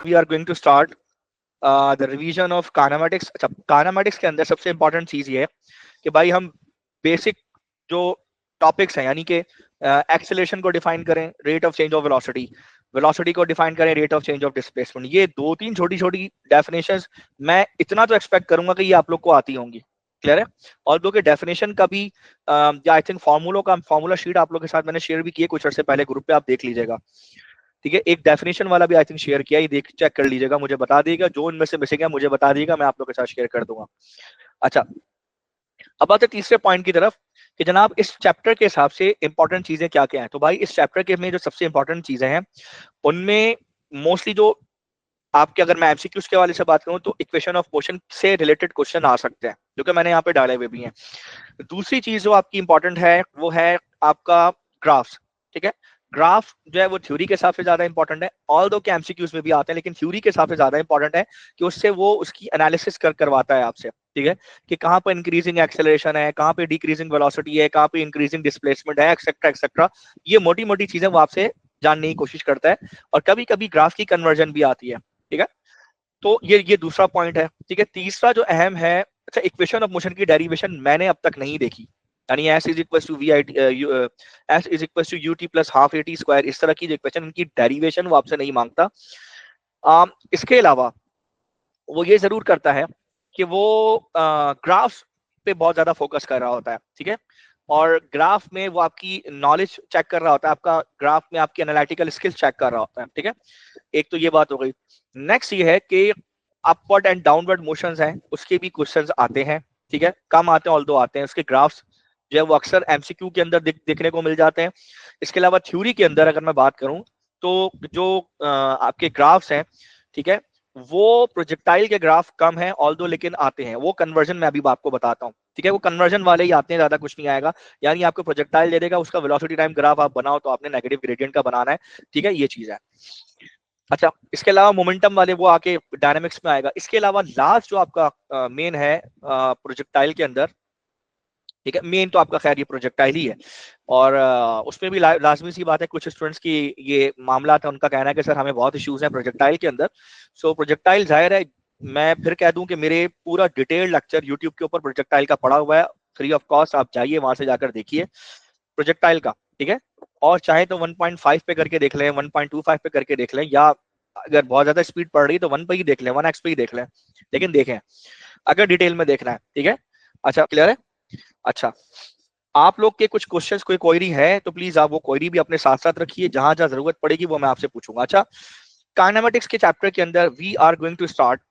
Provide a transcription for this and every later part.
We are going to start the revision of kinematics. अच्छा, kinematics के अंदर सबसे इंपॉर्टेंट चीज ये है कि भाई हम बेसिक जो टॉपिक्स हैं, यानी कि एक्सेलरेशन को डिफाइन करें, rate of change of velocity, velocity को डिफाइन करें, rate of change of displacement. ये दो तीन छोटी छोटी डेफिनेशंस मैं इतना तो एक्सपेक्ट करूंगा कि ये आप लोग को आती होंगी। क्लियर है? और दो के डेफिनेशन का भी या आई थिंक फॉर्मूलों का फॉर्मूला शीट आप लोग के साथ मैंने शेयर भी किए कुछ अर्से पहले ग्रुप पे, आप देख लीजिएगा। ठीक है, एक डेफिनेशन वाला भी आई थिंक शेयर किया, ये देख चेक कर लीजिएगा, मुझे बता दीजिएगा जो इनमें से मिसिंग है, मुझे बता दीजिएगा, मैं आप लोग के साथ शेयर कर दूंगा। अच्छा, अब आते हैं तीसरे पॉइंट की तरफ कि जनाब इस चैप्टर के हिसाब से इंपॉर्टेंट चीजें क्या क्या हैं। तो भाई इस चैप्टर के में जो सबसे इंपॉर्टेंट चीजें हैं उनमें मोस्टली जो आपके, अगर मैं एमसीक्यूज के वाले से बात करूं तो इक्वेशन ऑफ मोशन से रिलेटेड क्वेश्चन आ सकते हैं, जो कि मैंने यहाँ पे डाले हुए भी हैं। दूसरी चीज जो आपकी इंपॉर्टेंट है वो है आपका ग्राफ्स। ठीक है, ग्राफ जो है वो थ्योरी के हिसाब से ज्यादा इंपॉर्टेंट है, ऑल दो के एमसीक्यूज में भी आते हैं, लेकिन थ्योरी के हिसाब से ज्यादा इंपॉर्टेंट है कि उससे वो उसकी एनालिसिस करवाता है आपसे। ठीक है, कि कहाँ पर इंक्रीजिंग एक्सेलरेशन है, कहाँ पे डिक्रीजिंग वेलोसिटी है, कहाँ पे इंक्रीजिंग डिस्प्लेसमेंट है, एक्सेट्रा एक्सेट्रा। ये मोटी मोटी चीजें वो आपसे जानने की कोशिश करता है, और कभी कभी ग्राफ की कन्वर्जन भी आती है। ठीक है, तो ये दूसरा पॉइंट है। ठीक है, तीसरा जो अहम है, अच्छा, इक्वेशन ऑफ मोशन की डेरिवेशन मैंने अब तक नहीं देखी, यानी s is equal to v I s is equal to u t plus half a t square, इस तरह की जो इक्वेशन, इनकी डेरिवेशन वो आपसे नहीं मांगता। इसके अलावा वो ये जरूर करता है कि वो ग्राफ पे बहुत ज्यादा फोकस कर रहा होता है। ठीक है, और ग्राफ में वो आपकी नॉलेज चेक कर रहा होता है, आपका ग्राफ में आपकी एनालिटिकल स्किल्स चेक कर रहा होता है। ठीक है, एक तो ये बात हो गई। नेक्स्ट ये है कि अपवर्ड एंड डाउनवर्ड मोशंस हैं, उसके भी क्वेश्चंस आते हैं। ठीक है, कम आते हैं, ऑल्दो आते हैं। उसके ग्राफ्स जो है वो अक्सर एमसीक्यू के अंदर देखने को मिल जाते हैं। इसके अलावा थ्योरी के अंदर अगर मैं बात करूं तो जो आपके ग्राफ्स हैं, ठीक है, वो प्रोजेक्टाइल के ग्राफ कम है ऑल्दो, लेकिन आते हैं। वो कन्वर्जन मैं अभी आपको बताता हूँ। ठीक है, वो कन्वर्जन वाले ही आते हैं, ज्यादा कुछ नहीं आएगा। यानी आपको प्रोजेक्टाइल दे देगा, उसका वेलोसिटी टाइम ग्राफ आप बनाओ तो आपने नेगेटिव ग्रेडियंट का बनाना है। ठीक है, ये चीज है। अच्छा, इसके अलावा मोमेंटम वाले वो आके डायनामिक्स में आएगा। इसके अलावा लास्ट जो आपका मेन है प्रोजेक्टाइल के अंदर, ठीक है, मेन तो आपका खैर ये प्रोजेक्टाइल ही है, और उसमें भी लाजमी सी बात है, कुछ स्टूडेंट्स की ये मामला था, उनका कहना है कि सर हमें बहुत इश्यूज हैं प्रोजेक्टाइल के अंदर। सो प्रोजेक्टाइल जाहिर है, मैं फिर कह दूं कि मेरे पूरा डिटेल्ड लेक्चर यूट्यूब के ऊपर प्रोजेक्टाइल का पड़ा हुआ है, फ्री ऑफ कॉस्ट, आप जाइए वहां से जाकर देखिए प्रोजेक्टाइल का। ठीक है, और चाहे तो 1.5 पे करके देख लें, 1.25 पे करके देख लें, या अगर बहुत ज्यादा स्पीड पड़ रही है तो 1 पे ही देख लें, 1x पे ही देख लें, लेकिन देखें अगर डिटेल में देखना है। ठीक है, अच्छा, क्लियर है? अच्छा, आप लोग के कुछ क्वेश्चंस, कोई क्वेरी है तो प्लीज आप वो क्वेरी भी अपने साथ साथ रखिए, जहां जहां जरूरत पड़ेगी वो मैं आपसे पूछूंगा। अच्छा, काइनेमेटिक्स के चैप्टर के अंदर we are going to start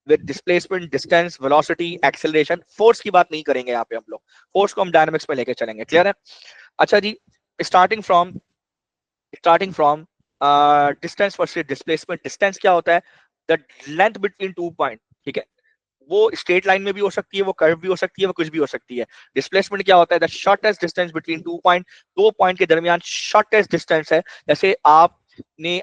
with displacement, distance, velocity, acceleration. Force की बात नहीं करेंगे यहाँ पे हम लोग, फोर्स को हम डायनामिक्स में लेके चलेंगे। क्लियर है? अच्छा जी, starting from distance versus displacement. Distance क्या होता है? The length between two point. ठीक है, वो स्ट्रेट लाइन में भी हो सकती है, वो कर्व भी हो सकती है, वो कुछ भी हो सकती है। डिस्प्लेसमेंट क्या होता है? The shortest distance between two point, दो पॉइंट के दरमियान शॉर्टेस्ट डिस्टेंस है। जैसे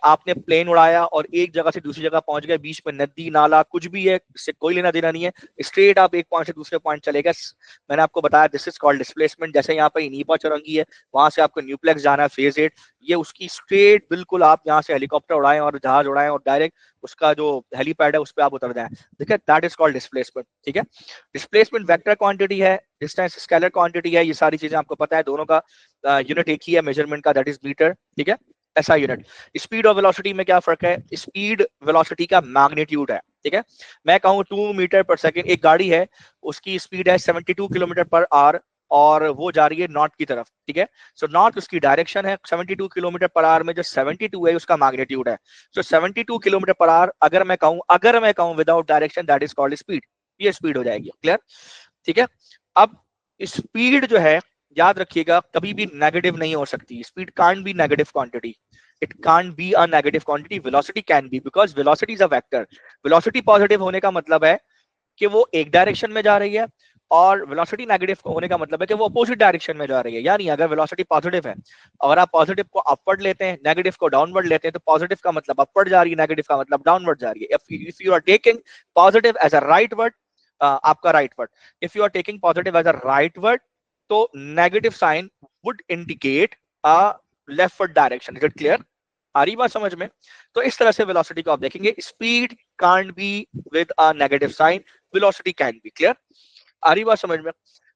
आपने प्लेन उड़ाया और एक जगह से दूसरी जगह पहुंच गए, बीच में नदी नाला कुछ भी है, इससे कोई लेना देना नहीं है, स्ट्रेट आप एक पॉइंट से दूसरे पॉइंट चले गए। मैंने आपको बताया दिस इज कॉल्ड डिस्प्लेसमेंट। जैसे यहाँ पे नीपा चौरंगी है, वहां से आपको न्यूप्लेक्स जाना है, फेज 8, ये उसकी स्ट्रेट बिल्कुल, आप यहाँ से हेलीकॉप्टर उड़ाएं और जहाज उड़ाएं और डायरेक्ट उसका जो हेलीपैड है उस पर आप उतर जाएं। ठीक है, दैट इज कॉल्ड डिस्प्लेसमेंट। ठीक है, डिस्प्लेसमेंट वेक्टर क्वांटिटी है, डिस्टेंस स्केलर क्वांटिटी है, ये सारी चीजें आपको पता है। दोनों का यूनिट एक ही है मेजरमेंट का, दैट इज मीटर। ठीक है, ऐसा यूनिट। स्पीड और वेलोसिटी में क्या फर्क है? स्पीड वेलोसिटी का मैग्नीट्यूड है। ठीक है, मैं कहूँ 2 मीटर पर सेकेंड, एक गाड़ी है उसकी स्पीड है 72 किलोमीटर पर आवर और वो जा रही है नॉर्थ की तरफ। ठीक है, सो नॉर्थ उसकी डायरेक्शन है, 72 किलोमीटर पर आवर में जो 72 है उसका मैग्नीट्यूड है। सो 72 किलोमीटर पर आवर अगर मैं कहूँ without direction, that is called speed. ये स्पीड हो जाएगी। क्लियर? ठीक है, अब स्पीड जो है, याद रखिएगा, कभी भी नेगेटिव नहीं हो सकती। Speed can't B negative quantity, it can't be a negative quantity. Velocity can B, because velocity is a vector. Velocity positive होने का मतलब है कि वो एक डायरेक्शन में जा रही है, और वेलोसिटी नेगेटिव होने का मतलब है कि वो अपोजिट डायरेक्शन में जा रही है। यानी अगर वेलोसिटी पॉजिटिव है, अगर आप पॉजिटिव को अपवर्ड लेते हैं, नेगेटिव को डाउनवर्ड लेते हैं, तो पॉजिटिव का मतलब अपवर्ड जा रही है, नेगेटिव का मतलब डाउनवर्ड जा रही है। If you are taking positive as a rightward, आपका rightward, if you are taking positive as a rightward, तो negative sign would indicate a leftward direction. Is it clear? आ रही बात समझ में? तो इस तरह से वेलोसिटी को आप देखेंगे, speed can't be with a negative sign, velocity can be. Clear? आ रही बात समझ में?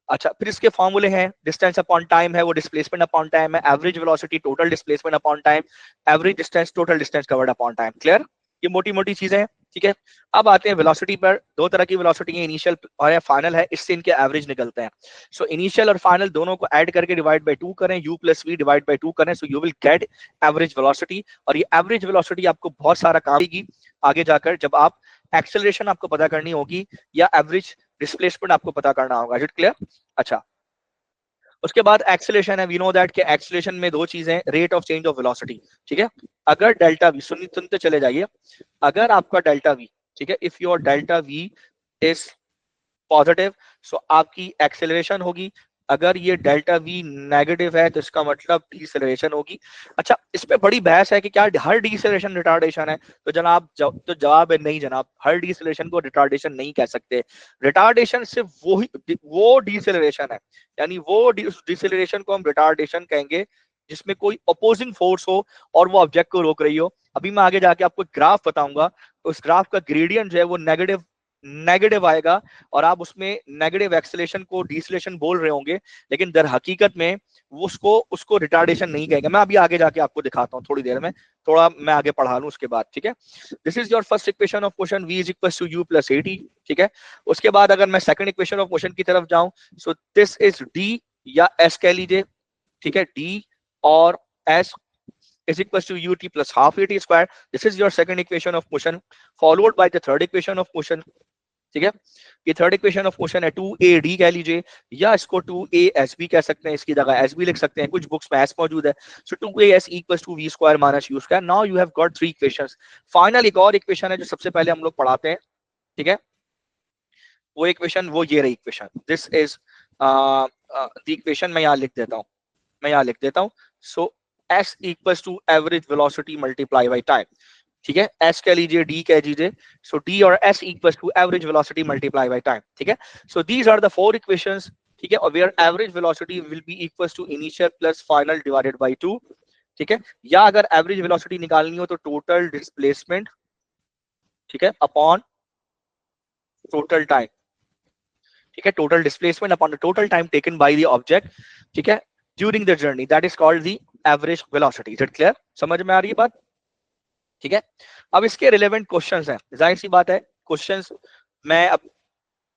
अच्छा, फिर इसके फॉर्मूले हैं, डिस्टेंस अपॉन टाइम है, वो डिस्प्लेसमेंट अपॉन टाइम है, average velocity total displacement upon time, average distance total distance covered upon time. Clear? ये मोटी मोटी चीजें हैं, ठीक है। अब आते हैं वेलोसिटी पर। दो तरह की वेलोसिटी है, इनिशियल और फाइनल है, इससे इनके एवरेज निकलते हैं। सो इनिशियल और फाइनल दोनों को ऐड करके डिवाइड बाय 2 करें, u plus v divide by 2 करें, so you will get average velocity. और ये एवरेज वेलोसिटी आपको बहुत सारा काम देगी आगे जाकर, जब आप एक्सेलरेशन आपको पता करनी होगी या एवरेज डिस्प्लेसमेंट आपको पता करना होगा। Is it clear? अच्छा, उसके बाद एक्सेलरेशन है। वी नो दैट कि एक्सेलरेशन में दो चीजें, rate of change of velocity, ठीक है। अगर डेल्टा वी, सुनते चले जाइए, अगर आपका डेल्टा वी, ठीक है, if your delta V is positive, so आपकी एक्सेलरेशन होगी। अगर ये डेल्टा वी नेगेटिव है तो इसका मतलब डिसेलरेशन होगी। अच्छा, इस पे बड़ी बहस है कि क्या हर डिसेलरेशन रिटार्डेशन है? तो जनाब तो जवाब है नहीं जनाब, हर डिसेलरेशन को रिटार्डेशन नहीं कह सकते। रिटार्डेशन सिर्फ वो डिसेलरेशन है, यानी वो डिसेलरेशन को हम रिटार्डेशन कहेंगे जिसमें कोई अपोजिंग फोर्स हो और वो ऑब्जेक्ट को रोक रही हो। अभी मैं आगे जाके आपको ग्राफ बताऊंगा, तो उस ग्राफ का ग्रेडियंट जो है वो नेगेटिव नेगेटिव आएगा, और आप उसमें नेगेटिव एक्सेलरेशन को डिसलेशन बोल रहे होंगे, लेकिन दर हकीकत में वो उसको रिटार्डेशन नहीं कहेंगे। मैं अभी आगे जाके आपको दिखाता हूँ थोड़ी देर में, थोड़ा मैं आगे पढ़ा लूँ उसके बाद, ठीक है। This is your first equation of motion, v is equal to u plus at, ठीक है। उसके बाद अगर मैं सेकंड इक्वेशन ऑफ मोशन की तरफ जाऊं, सो दिस इज d या s कह लीजिए, ठीक है, d और s is equals to ut plus half at square. This is your second equation of motion, followed by the third equation of motion, ठीक है। ये थर्ड इक्वेशन ऑफ मोशन है, 2ad कह लीजिए, या इसको 2as भी कह सकते हैं, इसकी जगह s भी लिख सकते हैं, कुछ बुक्स में s मौजूद है। So 2as equals to v square minus u square. Now you have got three equations. Final एक और इक्वेशन है जो सबसे पहले हम लोग पढ़ाते हैं, ठीक है। वो इक्वेशन, वो ये रही equation, this is the equation. मैं यहाँ लिख देता हूँ, so s equals to average velocity multiply by time, ठीक है। s कह लीजिए, d कह लीजिए, सो d और s equals to average velocity multiply by time, ठीक है। So these are the four equations, ठीक है, और where average velocity will be equals to initial plus final divided by 2, ठीक है। या अगर एवरेज वेलोसिटी निकालनी हो तो टोटल डिस्प्लेसमेंट, ठीक है, अपॉन टोटल टाइम, ठीक है, total displacement upon the total time taken by the object, ठीक है, during the journey, that is called the average velocity. Is it clear? समझ में आ रही है बात? ठीक है। अब इसके रिलेवेंट क्वेश्चंस हैं, जाहिर सी बात है क्वेश्चंस मैं अब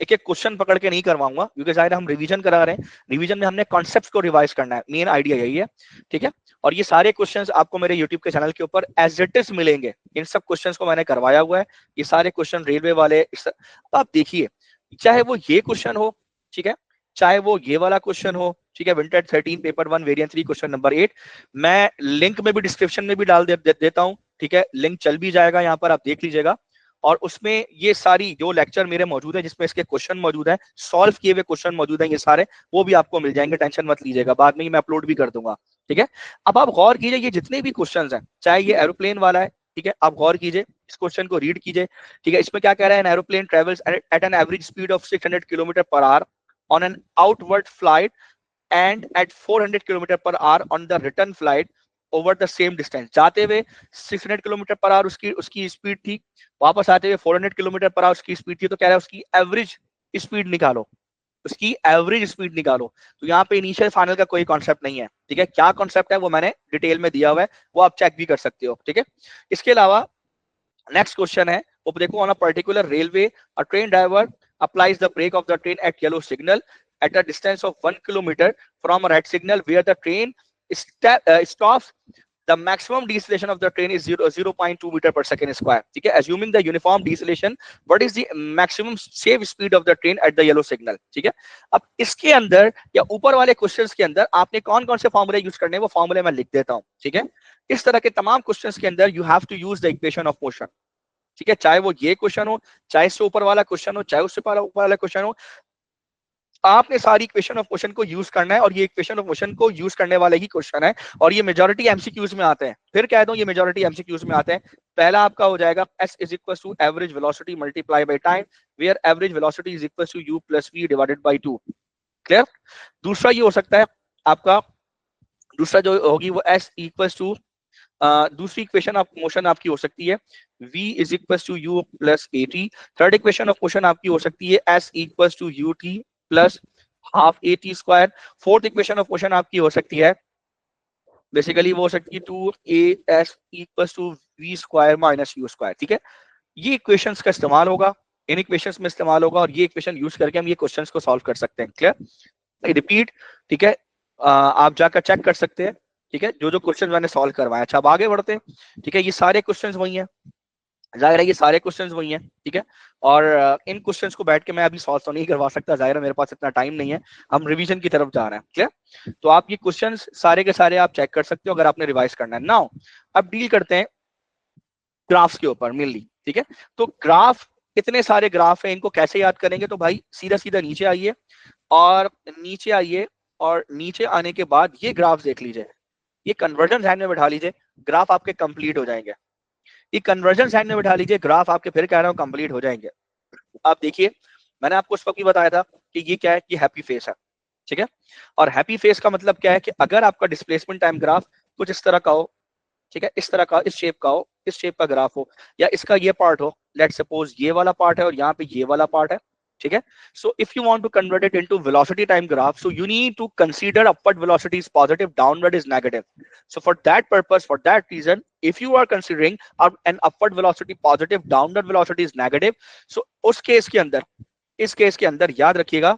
एक एक क्वेश्चन पकड़ के नहीं करवाऊंगा, क्योंकि जाहिर हम रिवीजन करा रहे हैं, रिवीजन में हमने कॉन्सेप्ट्स को रिवाइज करना है, मेन आइडिया यही है, ठीक है। और ये सारे क्वेश्चंस आपको मेरे यूट्यूब के चैनल के ऊपर एज इट इज मिलेंगे, इन सब क्वेश्चंस को मैंने करवाया हुआ है, ये सारे क्वेश्चन रेलवे वाले। अब आप देखिए, चाहे वो ये क्वेश्चन हो, ठीक है, चाहे वो ये वाला क्वेश्चन हो, ठीक है, vintage 13 paper 1 variant 3 question number 8, मैं लिंक में भी डिस्क्रिप्शन में भी डाल देता हूँ, ठीक है, लिंक चल भी जाएगा, यहाँ पर आप देख लीजिएगा। और उसमें ये सारी जो लेक्चर मेरे मौजूद है जिसमें इसके क्वेश्चन मौजूद है, सॉल्व किए हुए क्वेश्चन मौजूद हैं, ये सारे वो भी आपको मिल जाएंगे, टेंशन मत लीजिएगा, बाद में ही मैं अपलोड भी कर दूंगा, ठीक है। अब आप गौर कीजिए, ये जितने भी क्वेश्चन हैं, चाहे ये एरोप्लेन वाला है, ठीक है, आप गौर कीजिए, इस क्वेश्चन को रीड कीजिए, ठीक है। इसमें क्या कह रहा है, an aeroplane travels eight an average speed of 600 kilometre per hour on an outward flight and at 400 kilometre per hour on the return flight over the same distance. जाते हुए 600 किलोमीटर पर आवर उसकी speed थी, वापस आते हुए 400 kilometre per hour उसकी speed थी, तो कह रहा है उसकी एवरेज स्पीड निकालो, उसकी एवरेज स्पीड निकालो। तो यहाँ पे इनिशियल फाइनल का कोई कॉन्सेप्ट नहीं है, ठीक है, क्या कॉन्सेप्ट है वो मैंने डिटेल में दिया हुआ है, वो आप चेक भी कर सकते हो, ठीक है। इसके अलावा नेक्स्ट क्वेश्चन है, वो देखो, on a particular railway a train driver applies the brake of the train at yellow signal at a distance of 1 kilometer from a red signal where the train stops. The maximum deceleration of the train is 0.2 meter per second square, ठीक है। Assuming the uniform deceleration, what is the maximum safe speed of the train at the yellow signal, ठीक है। अब इसके अंदर या ऊपर वाले क्वेश्चंस के अंदर आपने कौन कौन से फॉर्मूले यूज करने हैं, वो फॉर्मूले मैं लिख देता हूँ, ठीक है। इस तरह के तमाम क्वेश्चंस के अंदर you have to use the equation of motion, ठीक है, चाहे वो ये क्वेश्चन हो, चाहे इससे ऊपर वाला क्वेश्चन हो, चाहे उससे ऊपर वाला क्वेश्चन हो, आपने सारी इक्वेशन ऑफ मोशन को यूज करना है, और ये इक्वेशन ऑफ मोशन को यूज करने वाले ही क्वेश्चन है, और ये मेजॉरिटी एमसीक्यूज में आते हैं। फिर कह दूं, ये मेजॉरिटी एमसीक्यूज में आते हैं। पहला आपका हो जाएगा s is equal to average velocity multiply by time, where average velocity is equal to u plus v divided by 2। Clear? दूसरा ये हो सकता है आपका, दूसरा जो होगी वो s इक्वल टू दूसरी इक्वेशन ऑफ मोशन आपकी हो सकती है v is equal to u plus a t. Third equation of motion आपकी हो सकती है s equal to u t plus half a t square. Fourth equation of motion आपकी हो सकती है बेसिकली वो हो सकती है two a s equal to v square minus u square. ठीक है, ये इक्वेशंस का इस्तेमाल होगा, इन इक्वेशंस में इस्तेमाल होगा और ये इक्वेशन यूज करके हम ये क्वेश्चंस को सॉल्व कर सकते हैं। Clear, repeat. ठीक है, आप जाकर चेक कर सकते हैं। ठीक है, जो जो क्वेश्चन मैंने सॉल्व करवाया। अच्छा, अब आगे बढ़ते हैं। ठीक है, ये सारे क्वेश्चंस वही हैं, जाहिर है ये सारे क्वेश्चंस वही हैं। ठीक है, और इन क्वेश्चंस को बैठ के मैं अभी सॉल्व तो नहीं करवा सकता, जाहिर है मेरे पास इतना टाइम नहीं है, हम रिवीजन की तरफ जा रहे हैं। क्लियर, तो आप ये क्वेश्चंस सारे के सारे आप चेक कर सकते हो अगर आपने रिवाइज करना है। नाउ अब डील करते हैं ग्राफ्स के ऊपर मेनली। ठीक है, तो ग्राफ, इतने सारे ग्राफ हैं, इनको कैसे याद करेंगे? तो भाई सीधा सीधा नीचे आइए और नीचे आइए और नीचे आने के बाद ये ग्राफ देख लीजिए, ये कन्वर्जन ध्यान में बैठा लीजिए, ग्राफ आपके कंप्लीट हो जाएंगे। ये कन्वर्जन ध्यान में बैठा लीजिए, ग्राफ आपके फिर कह रहा हूँ कंप्लीट हो जाएंगे। आप देखिए, मैंने आपको उस वक्त भी बताया था कि ये क्या है, कि हैप्पी फेस है। ठीक है, और हैप्पी फेस का मतलब क्या है कि अगर आपका डिस्प्लेसमेंट टाइम ग्राफ कुछ इस तरह का हो, ठीक है, इस तरह का, इस शेप का हो, इस शेप का ग्राफ हो, या इसका ये पार्ट हो, लेट सपोज ये वाला पार्ट है और यहाँ पे ये वाला पार्ट है। ठीक है, so if you want to convert it into velocity time graph, so you need to consider upward velocity is positive, downward is negative. So for that purpose, for that reason, if you are considering an upward velocity positive, downward velocity is negative, so उस case के अंदर, इस case के अंदर याद रखिएगा,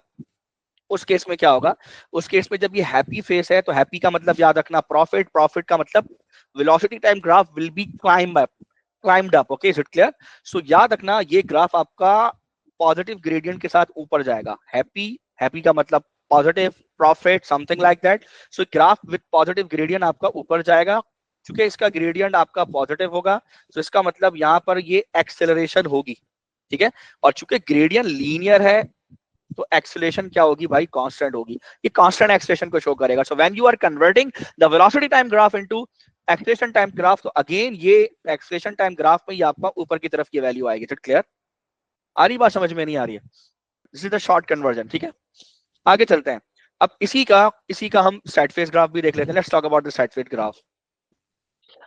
उस case में क्या होगा, उस केस में जब ये हैप्पी फेस है तो हैप्पी का मतलब याद रखना प्रॉफिट, प्रॉफिट का मतलब velocity time graph will be climbed up. Okay, is it clear? So याद रखना ये ग्राफ आपका पॉजिटिव ग्रेडियंट के साथ ऊपर जाएगा। हैप्पी, हैप्पी का मतलब positive, profit, something like that. So graph with positive gradient आपका ऊपर जाएगा, क्योंकि इसका ग्रेडियंट आपका पॉजिटिव होगा, तो इसका मतलब यहाँ पर ये एक्सेलरेशन होगी। ठीक है, और चूंकि ग्रेडियंट लीनियर है तो एक्सेलरेशन क्या होगी भाई, कांस्टेंट होगी। ये कांस्टेंट एक्सेलरेशन को शो करेगा। So when you are converting the velocity time graph into acceleration time graph, तो अगेन ये एक्सेलरेशन टाइम ग्राफ में ही आपका ऊपर की तरफ की वैल्यू आएगी। क्लियर, आ रही बात, समझ में नहीं आ रही है? This is the short conversion. ठीक है, आगे चलते हैं। अब इसी का हम सेट फेस ग्राफ भी देख लेते हैं। Let's talk about the set face graph.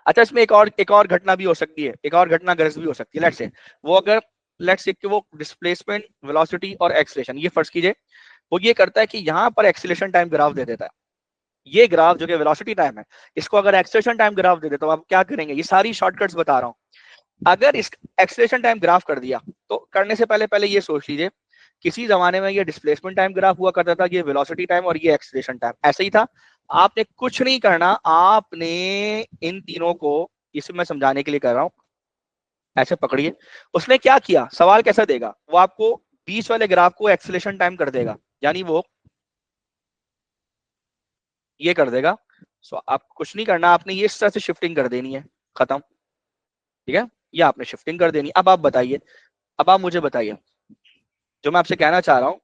अच्छा, इसमें एक और घटना भी हो सकती है, एक और घटना ग्रस्त भी हो सकती है। लेट्स से वो अगर, लेट्स से कि वो डिस्प्लेसमेंट, वेलोसिटी और एक्सेलरेशन, ये फर्ज कीजिए वो ये करता है कि यहाँ पर एक्सेलरेशन टाइम ग्राफ दे देता है। ये ग्राफ जो कि वेलोसिटी टाइम है, इसको अगर एक्सेलरेशन टाइम ग्राफ दे देता, तो आप क्या करेंगे? ये सारी शॉर्टकट्स बता रहा हूँ। अगर इस एक्सेलरेशन टाइम ग्राफ कर दिया, तो करने से पहले पहले ये सोच लीजिए, किसी जमाने में ये डिस्प्लेसमेंट टाइम ग्राफ हुआ करता था, ये वेलोसिटी टाइम और ये एक्सेलरेशन टाइम ऐसे ही था। आपने कुछ नहीं करना, आपने इन तीनों को, इसे मैं समझाने के लिए कर रहा हूं, ऐसे पकड़िए। उसने क्या किया, सवाल कैसा देगा, वो आपको बीच वाले ग्राफ को एक्सेलरेशन टाइम कर देगा, यानी वो ये कर देगा। सो आप कुछ नहीं करना, आपने ये इस तरह से शिफ्टिंग कर देनी है, खत्म। ठीक है, ये आपने शिफ्टिंग कर देनी। अब आप बताइए, अब आप मुझे बताइए, जो मैं आपसे कहना चाह रहा हूं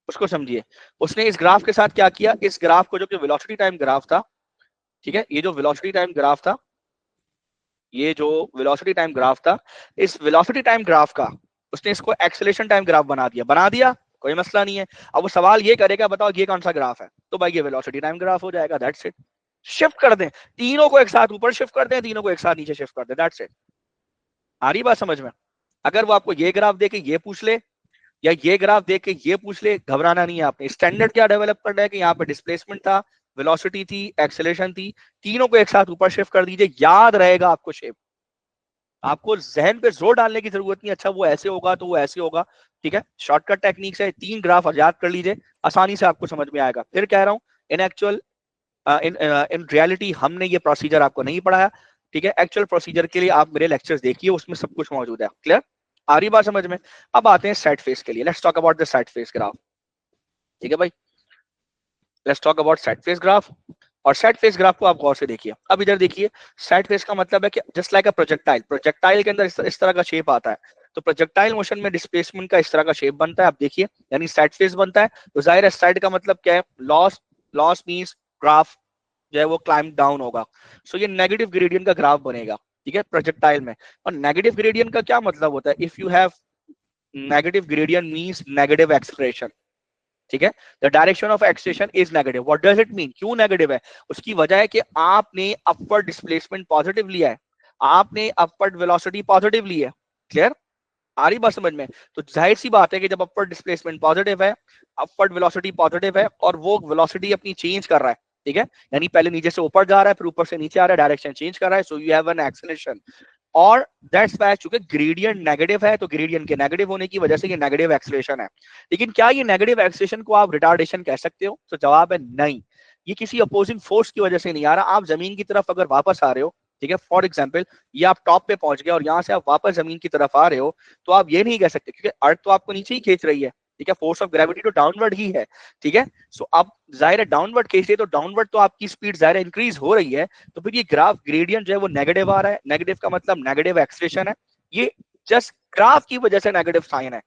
उसको समझिए। उसने इस ग्राफ के साथ क्या किया, इस ग्राफ को, जो कि वेलोसिटी टाइम ग्राफ था, ठीक है, ये जो वेलोसिटी टाइम ग्राफ था, ये जो वेलोसिटी टाइम ग्राफ था, इस वेलोसिटी टाइम ग्राफ का उसने इसको एक्सेलरेशन टाइम ग्राफ बना दिया, कोई मसला नहीं है। अब वो सवाल ये करेगा, बताओ ये कौन सा ग्राफ है, तो भाई ये वेलोसिटी टाइम ग्राफ हो जाएगा। That's it. शिफ्ट कर दें तीनों को, एक साथ ऊपर शिफ्ट कर दें, तीनों को एक साथ नीचे शिफ्ट कर दें, दैट्स इट। आ रही बात समझ में? अगर वो आपको ये ग्राफ दे के ये पूछ ले, या ये ग्राफ देख के ये पूछ ले, घबराना नहीं है। आपने स्टैंडर्ड क्या डेवलप करना है कि यहाँ पे डिस्प्लेसमेंट था, वेलोसिटी थी, एक्सेलरेशन थी, तीनों को एक साथ ऊपर शिफ्ट कर दीजिए, याद रहेगा आपको शेप। आपको जहन पे जोर डालने की जरूरत नहीं, अच्छा वो ऐसे होगा तो वो ऐसे होगा। ठीक है, शॉर्टकट टेक्निक से 3 ग्राफ याद कर लीजिए, आसानी से आपको समझ में आएगा। फिर कह रहा हूँ, इन एक्चुअल, इन रियलिटी हमने ये प्रोसीजर आपको नहीं पढ़ाया। ठीक है, एक्चुअल प्रोसीजर के लिए आप मेरे लेक्चर्स देखिए, उसमें सब कुछ मौजूद है। क्लियर, आ रही बात समझ में? अब आते हैं सेट फेस के लिए। Let's talk about the set face graph. ठीक है भाई, let's talk about set face graph. और सेट फेस ग्राफ को आप गौर से देखिए। अब इधर देखिए, सेट फेस का मतलब है कि just like a projectile, projectile के अंदर इस तरह का शेप आता है, तो प्रोजेक्टाइल मोशन में डिस्प्लेसमेंट का इस तरह का शेप बनता है। आप देखिए, यानी सेट फेस बनता है, तो जाहिर है सेट का मतलब क्या है, लॉस। लॉस मींस ग्राफ जो है वो क्लाइम डाउन होगा। सो ये नेगेटिव ग्रेडियंट का ग्राफ बनेगा। ठीक है, प्रोजेक्टाइल में। और नेगेटिव ग्रेडियंट का क्या मतलब होता है, if you have negative gradient means negative acceleration. ठीक है, the direction of acceleration is negative. What does it mean? क्यों नेगेटिव है? उसकी वजह है कि आपने अपवर्ड डिस्प्लेसमेंट पॉजिटिव लिया है, आपने अपवर्ड वेलोसिटी पॉजिटिव ली है। क्लियर? आ रही बात समझ में? तो जाहिर सी बात है कि जब अपवर्ड डिस्प्लेसमेंट पॉजिटिव है, अपवर्ड वेलोसिटी पॉजिटिव है, और वो वेलोसिटी अपनी चेंज कर रहा है, ठीक है, यानी पहले नीचे से ऊपर जा रहा है, फिर ऊपर से नीचे आ रहा है, डायरेक्शन चेंज कर रहा है, so you have an acceleration. और दैट्स व्हाई चूंकि ग्रेडियंट नेगेटिव है, तो ग्रेडियंट के नेगेटिव होने की वजह से ये नेगेटिव एक्सेलरेशन है। लेकिन क्या ये नेगेटिव एक्सेलरेशन को आप रिटार्डेशन कह सकते हो? तो जवाब है नहीं। ये किसी अपोजिंग फोर्स की वजह से नहीं आ रहा। आप जमीन की तरफ अगर वापस आ रहे हो, ठीक है, फॉर एग्जाम्पल ये आप टॉप पे पहुंच गए और यहाँ से आप वापस जमीन की तरफ आ रहे हो, तो आप ये नहीं कह सकते, क्योंकि अर्थ तो आपको नीचे ही खींच रही है, ठीक है, फोर्स ऑफ ग्रेविटी तो डाउनवर्ड ही है, ठीक है। सो अब जाहिर है डाउनवर्ड खींच रही है, तो डाउनवर्ड तो आपकी स्पीड जाहिर इंक्रीज हो रही है, तो फिर ये ग्राफ ग्रेडियंट जो है वो नेगेटिव आ रहा है। नेगेटिव का मतलब नेगेटिव एक्सेलरेशन है। ये जस्ट ग्राफ की वजह से नेगेटिव साइन है,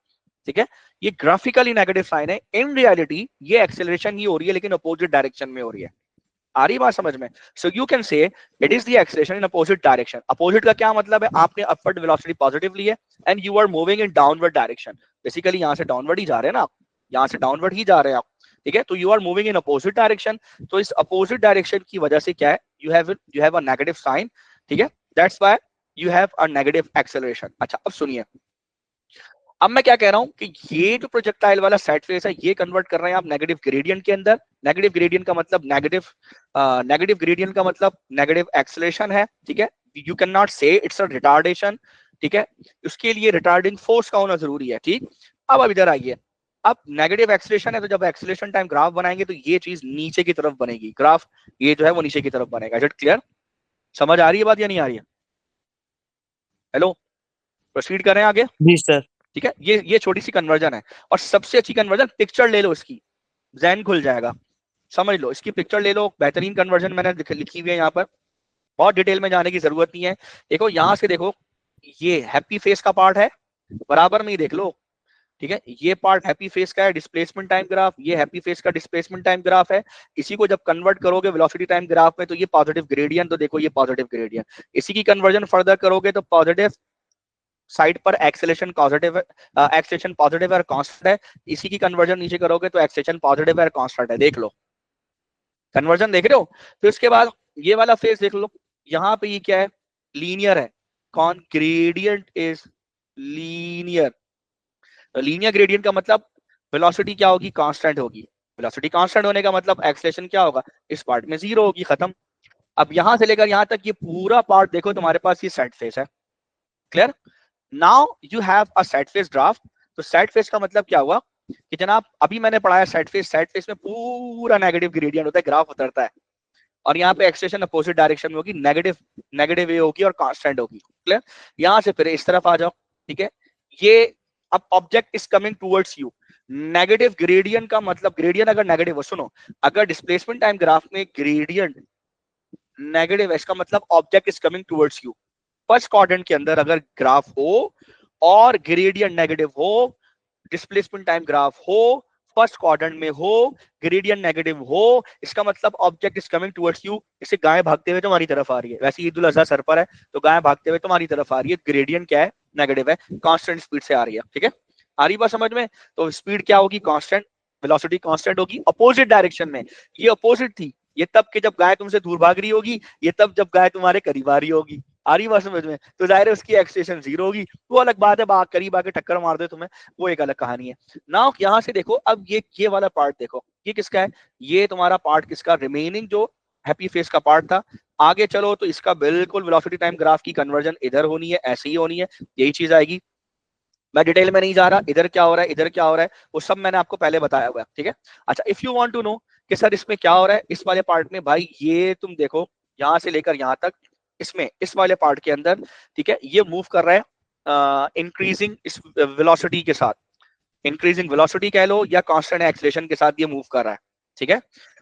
ठीक है, ये ग्राफिकली नेगेटिव साइन है। इन रियलिटी ये एक्सेलरेशन ही हो रही है, लेकिन अपोजिट डायरेक्शन में हो रही है। आ रही बात समझ में? So you can say it is the acceleration in opposite direction. Opposite का क्या मतलब है? आपने अपवर्ड वेलोसिटी पॉजिटिव ली है and you are moving in downward direction. Basically यहां से डाउनवर्ड ही जा रहे हैं ना आप, यहां से डाउनवर्ड ही जा रहे हैं आप, ठीक है, तो you are moving in opposite direction. तो इस अपोजिट डायरेक्शन की वजह से क्या है? You have a negative sign, ठीक है, that's why you have a negative acceleration. अच्छा, अब सुनिए, अब मैं क्या कह रहा हूं कि ये जो प्रोजेक्टाइल वाला सेट फेस है, ये कन्वर्ट कर रहे हैं आप नेगेटिव ग्रेडियंट के अंदर। नेगेटिव ग्रेडियंट का मतलब नेगेटिव ग्रेडियंट का मतलब नेगेटिव एक्सेलरेशन है, ठीक है। यू कैन नॉट से इट्स अ रिटार्डेशन, ठीक है, उसके लिए रिटार्डिंग फोर्स का होना जरूरी है, ठीक। अब इधर आइए, अब नेगेटिव एक्सेलरेशन है, तो जब एक्सेलरेशन टाइम ग्राफ बनाएंगे तो ये चीज नीचे की तरफ बनेगी, ग्राफ ये जो है वो नीचे की तरफ बनेगा। Is it clear? समझ आ रही है बात या नहीं आ रही है? हेलो, प्रोसीड करें आगे? जी सर। ठीक है, ये छोटी सी कन्वर्जन है, और सबसे अच्छी कन्वर्जन पिक्चर ले लो इसकी, जैन खुल जाएगा। समझ लो, इसकी पिक्चर ले लो, बेहतरीन कन्वर्जन मैंने लिखी हुई है यहाँ पर, बहुत डिटेल में जाने की जरूरत नहीं है। देखो यहाँ से देखो, ये हैप्पी फेस का पार्ट है, बराबर में ही देख लो, ठीक है, ये पार्ट हैप्पी फेस का है, डिस्प्लेसमेंट टाइम ग्राफ, ये हैप्पी फेस का डिस्प्लेसमेंट टाइम ग्राफ है। इसी को जब कन्वर्ट करोगे वेलोसिटी टाइम ग्राफ में, तो ये पॉजिटिव ग्रेडियंट, तो देखो ये पॉजिटिव ग्रेडियंट। इसी की कन्वर्जन फर्दर करोगे तो पॉजिटिव साइड पर एक्सेलेरेशन पॉजिटिव है, एक्सेलेरेशन पॉजिटिव है और कांस्टेंट है। इसी की कन्वर्जन नीचे करोगे तो एक्सेलेरेशन पॉजिटिव है और कांस्टेंट है। देख लो, कन्वर्जन देख रहे हो? फिर उसके बाद ये वाला फेज देख लो, यहाँ पे ये क्या है? लीनियर है। कौन? Gradient is linear. Linear gradient का मतलब वेलोसिटी क्या होगी? कांस्टेंट होगी। वेलोसिटी कांस्टेंट होने का मतलब एक्सेलेरेशन क्या होगा? इस पार्ट में जीरो होगी, खत्म। अब यहां से लेकर यहां तक ये पूरा पार्ट देखो, तुम्हारे पास ये सेट फेस है। Clear? Now you have a set face graph. तो सेट फेस का मतलब क्या हुआ कि जनाब अभी मैंने पढ़ाया सेट फेस, सेट फेस में पूरा नेगेटिव ग्रेडियंट होता है, ग्राफ उतरता है, और यहाँ पे एक्सेलेरेशन अपोजिट डायरेक्शन में होगी, नेगेटिव नेगेटिव ए होगी और कांस्टेंट होगी। क्लियर? यहाँ से फिर इस तरफ आ जाओ, ठीक है, ये अब object is coming towards you. Negative gradient का मतलब, ग्रेडियंट अगर नेगेटिव हो, सुनो, अगर डिस्प्लेसमेंट टाइम ग्राफ में ग्रेडियंट नेगेटिव है, इसका मतलब object is coming towards you. First quadrant के अंदर अगर ग्राफ हो और ग्रेडियंट नेगेटिव हो, डिस्प्लेसमेंट टाइम ग्राफ हो, फर्स्ट क्वाड्रेंट में हो, ग्रेडियंट नेगेटिव हो, इसका मतलब object is coming towards you. इसे गाय भागते हुए तुम्हारी तरफ आ रही है। वैसे ईद उल अजहा सर पर है, तो गाय भागते हुए तुम्हारी तरफ आ रही है। ग्रेडियंट क्या है? नेगेटिव है, कांस्टेंट स्पीड से आ रही है, ठीक है। आ रही बात समझ में? तो स्पीड क्या होगी? कांस्टेंट। वेलोसिटी कांस्टेंट होगी अपोजिट डायरेक्शन में। ये अपोजिट थी, ये तब के जब गाय तुमसे दूर भाग रही होगी, ये तब जब गाय तुम्हारे करीब आ रही होगी। आ रही बात समझ में? तो जाहिर है उसकी एक्सेलेरेशन जीरो होगी। वो अलग बात है, बाग करीब आके टक्कर मार दे तुम्हें, वो एक अलग कहानी है। नाउ यहां से देखो, अब ये वाला पार्ट देखो, ये किसका है? ये तुम्हारा पार्ट किसका? रिमेनिंग जो हैप्पी फेस का पार्ट था। आगे चलो तो इसका बिल्कुल वेलोसिटी टाइम ग्राफ की कन्वर्जन इधर होनी है, ऐसे ही होनी है, यही चीज आएगी। मैं डिटेल में नहीं जा रहा, इधर क्या हो रहा है, इधर क्या हो रहा है, वो सब मैंने आपको पहले बताया हुआ है, ठीक है। अच्छा, if you want to know कि सर इसमें क्या हो रहा है, इस वाले पार्ट में, भाई ये तुम देखो, यहां से लेकर यहां तक, इसमें इस वाले पार्ट के अंदर, ठीक है, ये मूव कर रहा है इंक्रीजिंग इस वेलोसिटी के साथ। इंक्रीजिंग वेलोसिटी कह लो या कांस्टेंट एक्सेलरेशन के साथ ये मूव कर रहा है, ठीक है।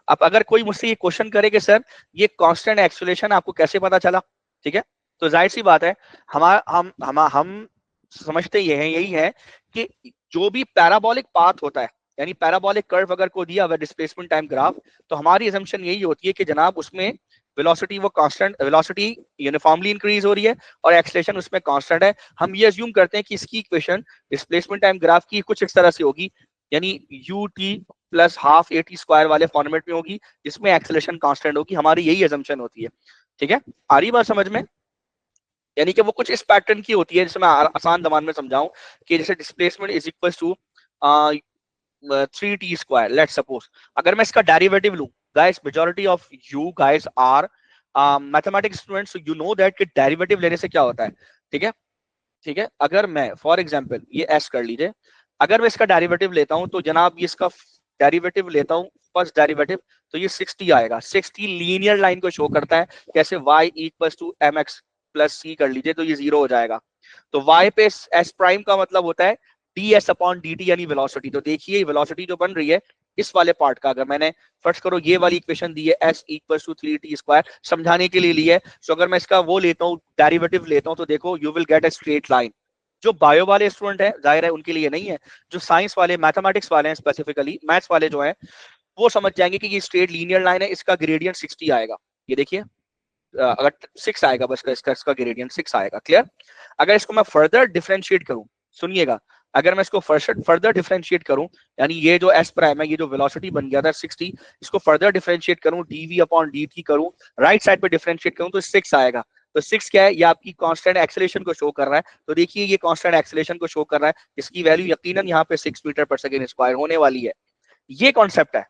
अब अगर कोई मुझसे ये क्वेश्चन करे कि सर ये कांस्टेंट एक्सेलरेशन आपको कैसे पता चला, ठीक है, तो जाहिर सी बात है, हमारा हम समझते ये हैं, यही है कि जो भी पैराबोलिक पाथ होता है, यानी पैराबोलिक कर्व अगर को दिया हुआ डिस्प्लेसमेंट टाइम ग्राफ, तो हमारी असम्पशन यही होती है कि जनाब उसमें वेलोसिटी वो कांस्टेंट, वेलोसिटी यूनिफॉर्मली इंक्रीज हो रही है और एक्सेलरेशन उसमें कांस्टेंट है। हम ये अज्यूम करते हैं कि इसकी इक्वेशन डिस्प्लेसमेंट टाइम ग्राफ की कुछ इस तरह से होगी, यानी you t plus half a t square वाले फॉर्मेट में होगी, जिसमें एक्सेलरेशन कांस्टेंट होगी। हमारी यही अजम्पशन होती है, ठीक है। आ रही बात समझ में? यानी कि वो कुछ इस पैटर्न की होती है, जिसे मैं आसान जबान में समझाऊं कि जैसे displacement is equal to 3t square, let's suppose. अगर मैं इसका डेरिवेटिव लूं, guys majority of you guys are mathematics students, you know that कि डेरिवेटिव लेने से क्या होता है, ठीक है। ठीक है, अगर मैं फॉर एग्जांपल ये एस कर लीजिए, अगर मैं इसका डेरिवेटिव लेता हूं तो जनाब ये इसका डेरिवेटिव लेता हूं, फर्स्ट डेरिवेटिव, तो ये 60 आएगा। 60 लीनियर लाइन को शो करता है, कैसे y equal to M x plus C कर लीजिए तो ये 0 हो जाएगा। तो y पे s प्राइम का मतलब होता है ds अपॉन dt यानी वेलोसिटी। तो देखिए वेलोसिटी जो बन रही है इस वाले पार्ट का, अगर मैंने फर्स्ट करो ये वाली इक्वेशन दी है s equal to 3t square, समझाने के लिए ली है। तो अगर मैं इसका वो लेता हूँ डेरिवेटिव लेता हूँ तो देखो you will get a straight line. जो बायो वाले स्टूडेंट है जाहिर है उनके लिए नहीं है, जो साइंस वाले मैथमेटिक्स वाले हैं स्पेसिफिकली मैथ्स वाले जो हैं वो समझ जाएंगे कि ये स्ट्रेट लीनियर लाइन है, इसका ग्रेडियंट 60 आएगा। ये देखिए अगर 6 आएगा बस इसका ग्रेडियंट 6 आएगा। क्लियर? अगर इसको मैं फर्दर डिफरेंशिएट करूं, सुनिएगा, अगर मैं इसको फर्दर डिफरेंशिएट करूं, यानी ये जो एस प्राइम है, ये जो वेलोसिटी बन गया था 60, इसको फर्दर डिफरेंशिएट करूं, डीवी अपॉन डी टी करूं, राइट साइड पे डिफरेंशिएट करूं तो 6 आएगा। तो 6 क्या है? ये आपकी कांस्टेंट एक्सेलरेशन को शो कर रहा है। तो देखिए ये कांस्टेंट एक्सेलरेशन को शो कर रहा है, इसकी वैल्यू यकीनन यहाँ पे 6 मीटर पर सेकेंड स्क्वायर होने वाली है। ये कॉन्सेप्ट है,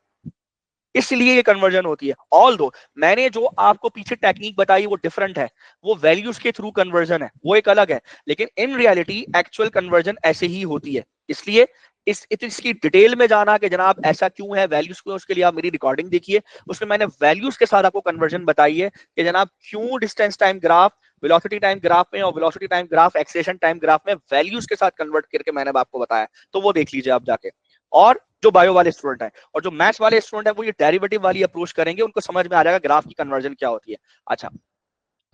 इसलिए ये कन्वर्जन होती है। ऑल दो मैंने जो आपको पीछे टेक्निक बताई वो डिफरेंट है, वो वैल्यूज के थ्रू कन्वर्जन है, वो एक अलग है। लेकिन इन रियलिटी एक्चुअल कन्वर्जन ऐसे ही होती है। इसलिए इसकी डिटेल में जाना कि जनाब ऐसा क्यों है, वैल्यूज क्यों, उसके लिए आप मेरी रिकॉर्डिंग देखिए, उसमें मैंने वैल्यूज के साथ आपको कन्वर्जन बताई है कि जनाब क्यों distance time graph velocity time graph में और velocity time graph acceleration time graph में वैल्यूज के साथ कन्वर्ट करके मैंने आपको बताया। तो वो देख लीजिए आप जाके। और जो बायो वाले स्टूडेंट है और जो मैथ्स वाले स्टूडेंट है वो ये डेरिवेटिव वाली अप्रोच करेंगे, उनको समझ में आ जाएगा ग्राफ की कन्वर्जन क्या होती है। अच्छा,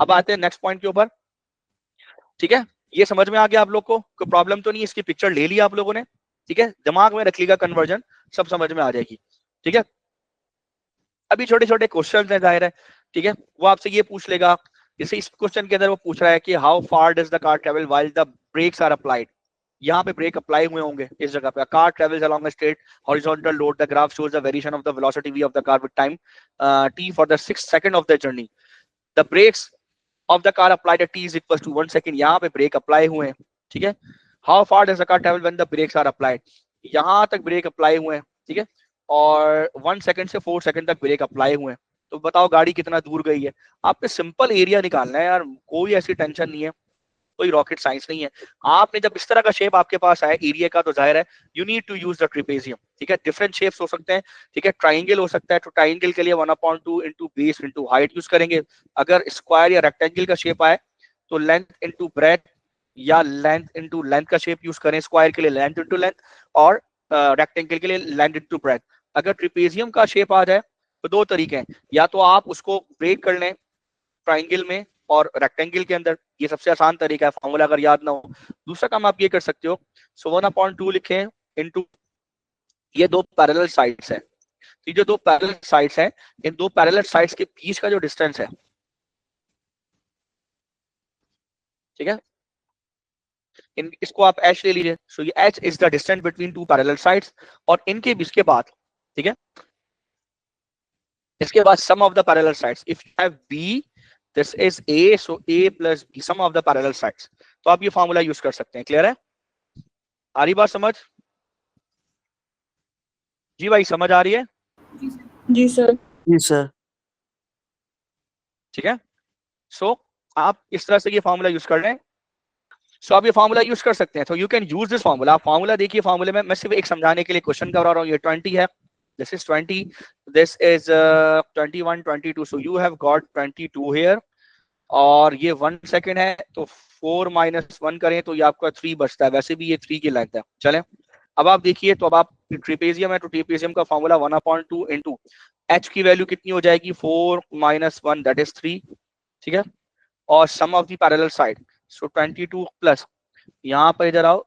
अब आते हैं नेक्स्ट पॉइंट के ऊपर, ठीक है। ये समझ में आ गया आप लोग को? कोई प्रॉब्लम तो नहीं? इसकी पिक्चर ले लिया आप लोगों ने, ठीक है, दिमाग में रख लीजिएगा, कन्वर्जन सब समझ में आ जाएगी, ठीक है। अभी छोटे छोटे क्वेश्चन है जाहिर है, ठीक है, वो आपसे ये पूछ लेगा, जैसे इस क्वेश्चन के अंदर वो पूछ रहा है कि how far does the car travel while the brakes are applied. यहाँ पे ब्रेक अप्लाई हुए होंगे इस जगह पे। Car travels along a straight horizontal road, the graph shows the variation of the velocity v of the car with time t for the 6 second of the journey. The brakes of the car applied at t is equal to 1 second. यहाँ पे brake apply हुए हैं, ठीक है। How far does the car travel when the brakes are applied, यहाँ तक break apply हुए हैं, ठीक है, और 1 सेकंड से 4 सेकंड तक ब्रेक अप्लाई हुए हैं। तो बताओ गाड़ी कितना दूर गई है। आपने सिंपल एरिया निकालना है यार, कोई ऐसी टेंशन नहीं है, कोई रॉकेट साइंस नहीं है। आपने जब इस तरह का शेप आपके पास आया एरिया का, तो जाहिर है you need to use the trapezium, ठीक है। डिफरेंट शेप्स हो सकते हैं, ठीक है, ट्राइंगल हो सकता है, तो ट्राइंगल के लिए 1/2 into base into height use करेंगे। अगर स्क्वायर या रेक्टेंगल का शेप आए तो लेंथ इंटू ब्रेथ या लेंथ इंटू लेंथ का शेप यूज करें। स्क्वायर के लिए लेंथ इंटू लेंथ और रेक्टेंगल के लिए लेंथ इंटू ब्रेथ। अगर ट्रिपेजियम का शेप आ जाए तो दो तरीके हैं, या तो आप उसको ब्रेक कर लें ट्राइंगल में और रेक्टेंगल के अंदर, ये सबसे आसान तरीका है, फॉर्मूला अगर याद ना हो। दूसरा काम आप ये कर सकते हो, सो 1/2 लिखें इनटू ये दो पैरेलल साइड्स है। तो जो दो पैरेलल साइड्स है, इन दो पैरेलल साइड्स के बीच का जो डिस्टेंस है, ठीक है, इन इसको आप एच ले लीजिए। सो ये H is the distance between two parallel sides, और इनके बीच के बाद, ठीक है, इसके बाद sum of the parallel sides, if you have B this is A, so A plus B sum of the parallel sides. तो आप ये फॉर्मूला यूज कर सकते हैं। क्लियर है? आ रही बात समझ? जी भाई समझ आ रही है? जी सर। जी सर। ठीक है, सो आप इस तरह से ये फॉर्मूला यूज कर रहे हैं। सो आप ये फॉर्मूला यूज कर सकते हैं। तो you can use this formula. आप फॉर्मूला देखिए, फॉर्मूले में मैं सिर्फ एक समझाने के लिए क्वेश्चन करवा रहा हूँ। ये 20 है, this is 20, this is 21, 22, so you have got 22 here, और ये 1 सेकंड है, तो 4 - 1 करें तो ये आपका 3 बचता है। वैसे भी ये 3 की लेंथ है। चलें, अब आप देखिए, तो अब आप ट्रिपेजियम है तो ट्रिपेजियम का फॉर्मूला 1/2 इंटू एच की वैल्यू कितनी हो जाएगी, 4 - 1 दैट इज 3, ठीक है, और sum of the parallel side, so 22 plus, यहाँ पर इधर आओ,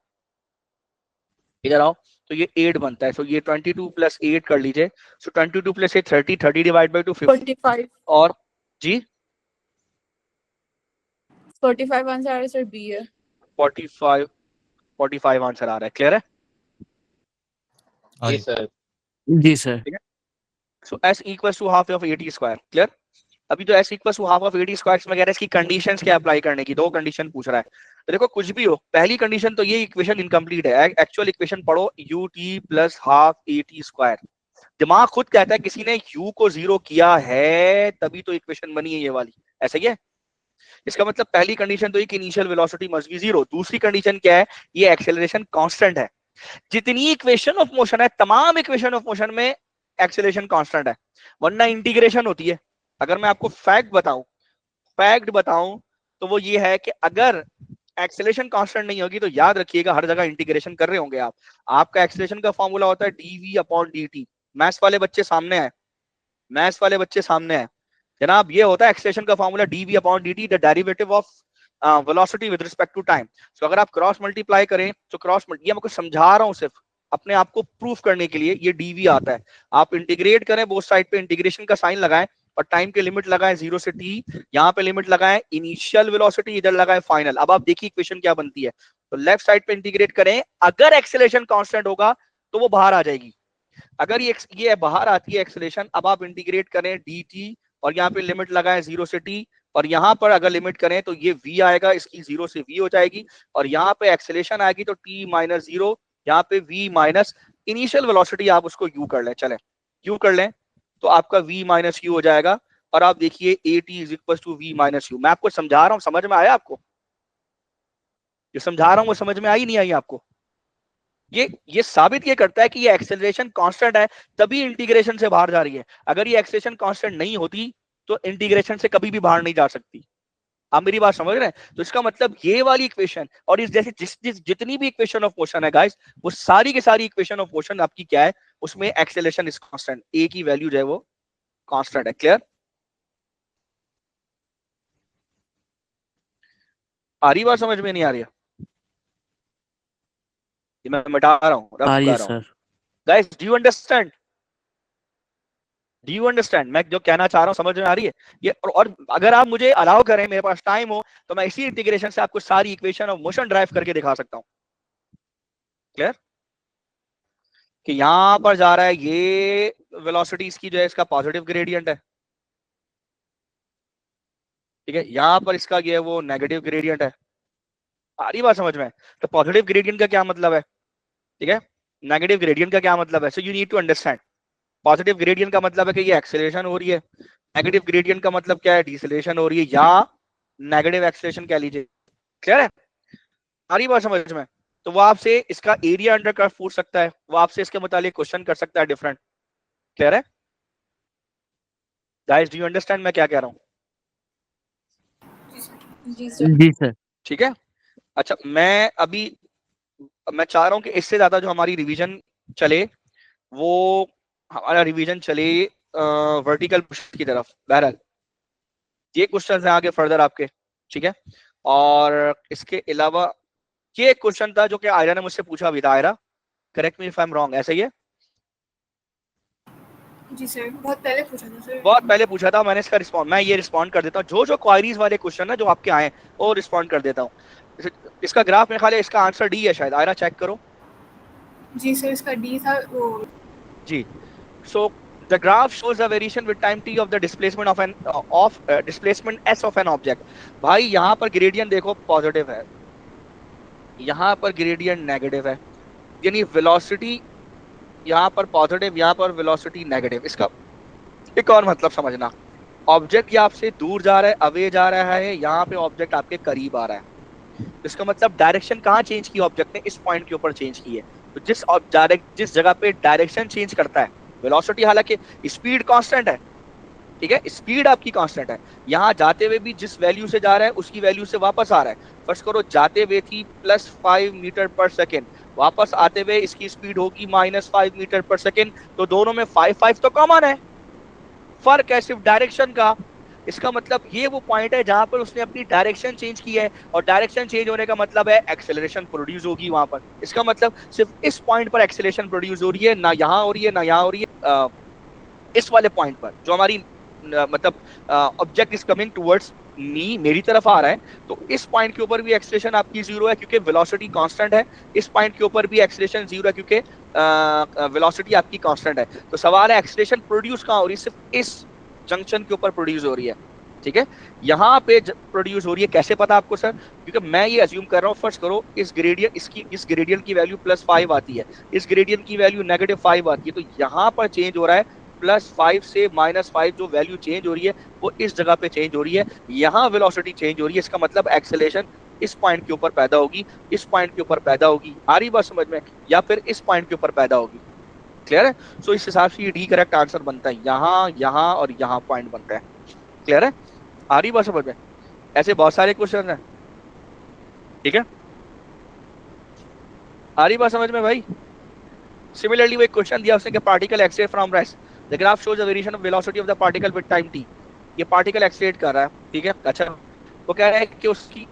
इधर आओ, तो ये 8 बनता है। सो ये 22 प्लस 8 कर लीजिए। सो 22 प्लस 8 30, 30 डिवाइड बाई 2 50, 45 और जी 45 आंसर है सर, बी है। 45 45 आंसर आ रहा है। क्लियर है? जी सर। जी सर। ठीक है, so s equal to half of 80 square. Clear? अभी तो s equal to half of 80 square में कह रहा है इसकी कंडीशंस क्या अप्लाई करने की, दो कंडीशन पूछ रहा है। तो देखो कुछ भी हो, पहली कंडीशन तो ये इक्वेशन इनकम्प्लीट है, एक्चुअल इक्वेशन पढ़ो ut प्लस हाफ 80 स्क्वायर। दिमाग खुद कहता है किसी ने u को जीरो किया है तभी तो इक्वेशन बनी है ये वाली, ऐसा ही है। इसका मतलब पहली कंडीशन तो ये कि initial velocity must be zero. दूसरी कंडीशन क्या है, ये एक्सेलरेशन कांस्टेंट है। जितनी इक्वेशन ऑफ मोशन है, तमाम इक्वेशन ऑफ मोशन में एक्सेलरेशन कांस्टेंट है, वरना इंटीग्रेशन होती है। अगर मैं आपको फैक्ट बताऊं तो वो ये है कि अगर एक्सेलरेशन कांस्टेंट नहीं होगी तो याद रखिएगा हर जगह इंटीग्रेशन कर रहे होंगे आप। आपका एक्सेलरेशन का फॉर्मूला होता है dv अपॉन dt। मैथ्स वाले बच्चे सामने है, मैथ्स वाले बच्चे सामने है जनाब। ये होता है एक्सेलरेशन का formula dv upon dt, the derivative of velocity with respect to time. So अगर आप क्रॉस मल्टीप्लाई करें तो ये मैं कुछ समझा रहा हूं सिर्फ अपने आप को प्रूफ करने के लिए, ये dv आता है। आप इंटीग्रेट करें, बोथ साइड पे इंटीग्रेशन का साइन लगाएं और टाइम के लिमिट लगाएं 0 से t, यहाँ पे लिमिट लगाएं इनिशियल वेलोसिटी, इधर लगाएं फाइनल। अब आप देखिए इक्वेशन क्या बनती है। तो लेफ्ट साइड पे इंटीग्रेट करें, अगर एक्सेलरेशन कांस्टेंट होगा तो वो बाहर आ जाएगी। अगर ये बाहर आती है एक्सेलरेशन, अब आप इंटीग्रेट करें dt और यहाँ पे लिमिट लगाएं 0 से t, और यहाँ पर अगर लिमिट करें तो ये v आएगा, इसकी 0 से v हो जाएगी, और यहाँ पे एक्सेलरेशन आएगी तो t माइनस 0, यहाँ पे v माइनस इनिशियल वेलोसिटी, आप उसको u कर लें, चले u कर लें तो आपका v माइनस u हो जाएगा। और आप देखिए at is equal to v minus u। मैं आपको समझा रहा हूँ, समझ में आया आपको? जो समझा रहा हूँ वो समझ में आई नहीं आई आपको? ये साबित ये करता है कि ये एक्सेलरेशन कांस्टेंट है तभी इंटीग्रेशन से बाहर जा रही है। अगर ये एक्सेलरेशन कांस्टेंट नहीं होती तो इंटीग्रेशन से कभी भी बाहर नहीं जा सकती। आप मेरी बात समझ रहे हैं? तो इसका मतलब ये वाली इक्वेशन और इस जैसे जितनी भी इक्वेशन ऑफ मोशन है गाइस, वो सारी की सारी इक्वेशन ऑफ मोशन आपकी क्या है, उसमें एक्सेलरेशन इज कांस्टेंट, ए की वैल्यू जो है वो कांस्टेंट है। क्लियर? आ रही बात समझ में? नहीं आ रही है? ये मैं मिटा रहा हूँ, रब आ रही है कर रहा हूँ। Sir. Guys do you understand? Do you understand मैं जो कहना चाह रहा हूँ, समझ में आ रही है? ये और अगर आप मुझे अलाउ करें, मेरे पास टाइम हो, तो मैं इसी इंटीग्रेशन से आपको सारी इक्वेशन ऑफ मोशन ड्राइव करके दिखा सकता हूँ। क्लियर? कि यहां पर जा रहा है ये वेलोसिटी, इसकी जो है इसका पॉजिटिव ग्रेडियंट है, ठीक है। यहां पर इसका ये है वो नेगेटिव ग्रेडियंट है। आ रही बात समझ में? तो पॉजिटिव ग्रेडियंट का क्या मतलब है, ठीक है, नेगेटिव ग्रेडियंट का क्या मतलब है। So you need to understand, positive gradient का मतलब है कि ये एक्सेलरेशन हो रही है, नेगेटिव ग्रेडियंट का मतलब क्या है, डिसेलेरेशन हो रही है या नेगेटिव एक्सेलरेशन कह लीजिए। क्लियर है? आ रही बात समझ में? तो वो आपसे इसका एरिया अंडर कर्व पूछ सकता है, वो आपसे इसके मुतालिक क्वेश्चन कर सकता है डिफरेंट। क्लियर है गाइस? डू यू अंडरस्टैंड मैं क्या कह रहा हूँ? जी सर। जी सर। ठीक है। अच्छा, मैं चाह रहा हूं कि इससे ज्यादा जो हमारी रिवीजन चले, वो हमारा रिवीजन चले वर्टिकल की तरफ। बहरहाल ये क्वेश्चन है आगे फर्दर आपके, ठीक है। और इसके अलावा ये एक क्वेश्चन था जो कि आयरा ने मुझसे पूछा भी था। आयरा, correct me if I am wrong, ऐसा ही है? जी सर, बहुत पहले पूछा था सर। बहुत पहले पूछा था मैंने, इसका रिस्पॉन्ड मैं ये रिस्पॉन्ड कर देता हूँ, जो जो क्वारीज वाले क्वेश्चन है जो आपके आए वो रिस्पॉन्ड कर देता हूँ। इसका ग्राफ में ख्याल है इसका आंसर डी है शायद। आयरा चेक करो। जी सर, इसका डी था वो। जी, so the graph shows a variation with time t of the displacement of displacement s of an object। भाई यहाँ पर ग्रेडियंट देखो पॉजिटिव है, यहाँ पर ग्रेडियंट नेगेटिव है, यानी वेलोसिटी यहाँ पर पॉजिटिव, यहाँ पर वेलोसिटी नेगेटिव। इसका एक और मतलब समझना, ऑब्जेक्ट ये आपसे दूर जा रहा है, अवे जा रहा है, यहाँ पे ऑब्जेक्ट आपके करीब आ रहा है। इसका मतलब डायरेक्शन कहाँ चेंज की ऑब्जेक्ट ने, इस पॉइंट के ऊपर चेंज की है। तो जिस जगह पे डायरेक्शन चेंज करता है, वेलोसिटी हालांकि स्पीड कांस्टेंट है, ठीक है, स्पीड आपकी कांस्टेंट है, यहाँ जाते हुए भी जिस वैल्यू से जा रहा है उसी वैल्यू से वापस आ रहा है। फर्स्ट करो जाते हुए थी +5 मीटर पर सेकेंड, वापस आते हुए इसकी स्पीड होगी -5 मीटर पर सेकेंड, तो दोनों में 5 तो कॉमन है, फर्क है सिर्फ डायरेक्शन का। इसका मतलब ये वो पॉइंट है जहां पर उसने अपनी डायरेक्शन चेंज की है, और डायरेक्शन चेंज होने का मतलब है एक्सेलरेशन प्रोड्यूस होगी वहां पर। इसका मतलब सिर्फ इस पॉइंट पर एक्सेलरेशन प्रोड्यूस हो रही है, ना यहाँ हो रही है ना यहाँ हो रही है। इस वाले पॉइंट पर जो हमारी मतलब object is coming towards me, मेरी तरफ आ रहा है, तो इस पॉइंट के ऊपर भी एक्सेलरेशन आपकी 0 है क्योंकि वेलोसिटी कांस्टेंट है। इस पॉइंट के ऊपर भी एक्सेलरेशन 0 है क्योंकि वेलोसिटी आपकी कांस्टेंट है, तो सवाल है एक्सीलरेशन प्रोड्यूस कहाँ हो रही है, सिर्फ इस जंक्शन के ऊपर प्रोड्यूस हो रही है, ठीक है, यहाँ पे प्रोड्यूस हो रही है। कैसे पता आपको सर? क्योंकि मैं ये अज्यूम कर रहा हूँ, फर्स्ट करो इस ग्रेडियंट, इसकी इस ग्रेडियंट की वैल्यू +5 आती है, इस ग्रेडियंट की वैल्यू -5 आती है, तो यहाँ पर चेंज हो रहा है +5 से -5, जो वैल्यू चेंज हो रही है वो इस जगह पे चेंज हो रही है, यहाँ वेलोसिटी चेंज हो रही है, इसका मतलब एक्सेलरेशन इस पॉइंट के ऊपर पैदा होगी, इस पॉइंट के ऊपर पैदा होगी, आ रही बात समझ में, या फिर इस पॉइंट के ऊपर पैदा होगी। क्लियर है? सो इस हिसाब से ये डी करेक्ट आंसर बनता है, यहाँ यहाँ और यहाँ पॉइंट बनता है। क्लियर है? आ रही बात समझ में? ऐसे बहुत सारे क्वेश्चन है, ठीक है, आ रही बात समझ में भाई? सिमिलरली वो एक क्वेश्चन दिया उसने कि particle accelerate from rest, the graph shows the variation of velocity of the particle with time T. ये पार्टिकल एक्सेलरेट कर रहा है, ठीक है, अच्छा, वो कह रहा है कि उसकी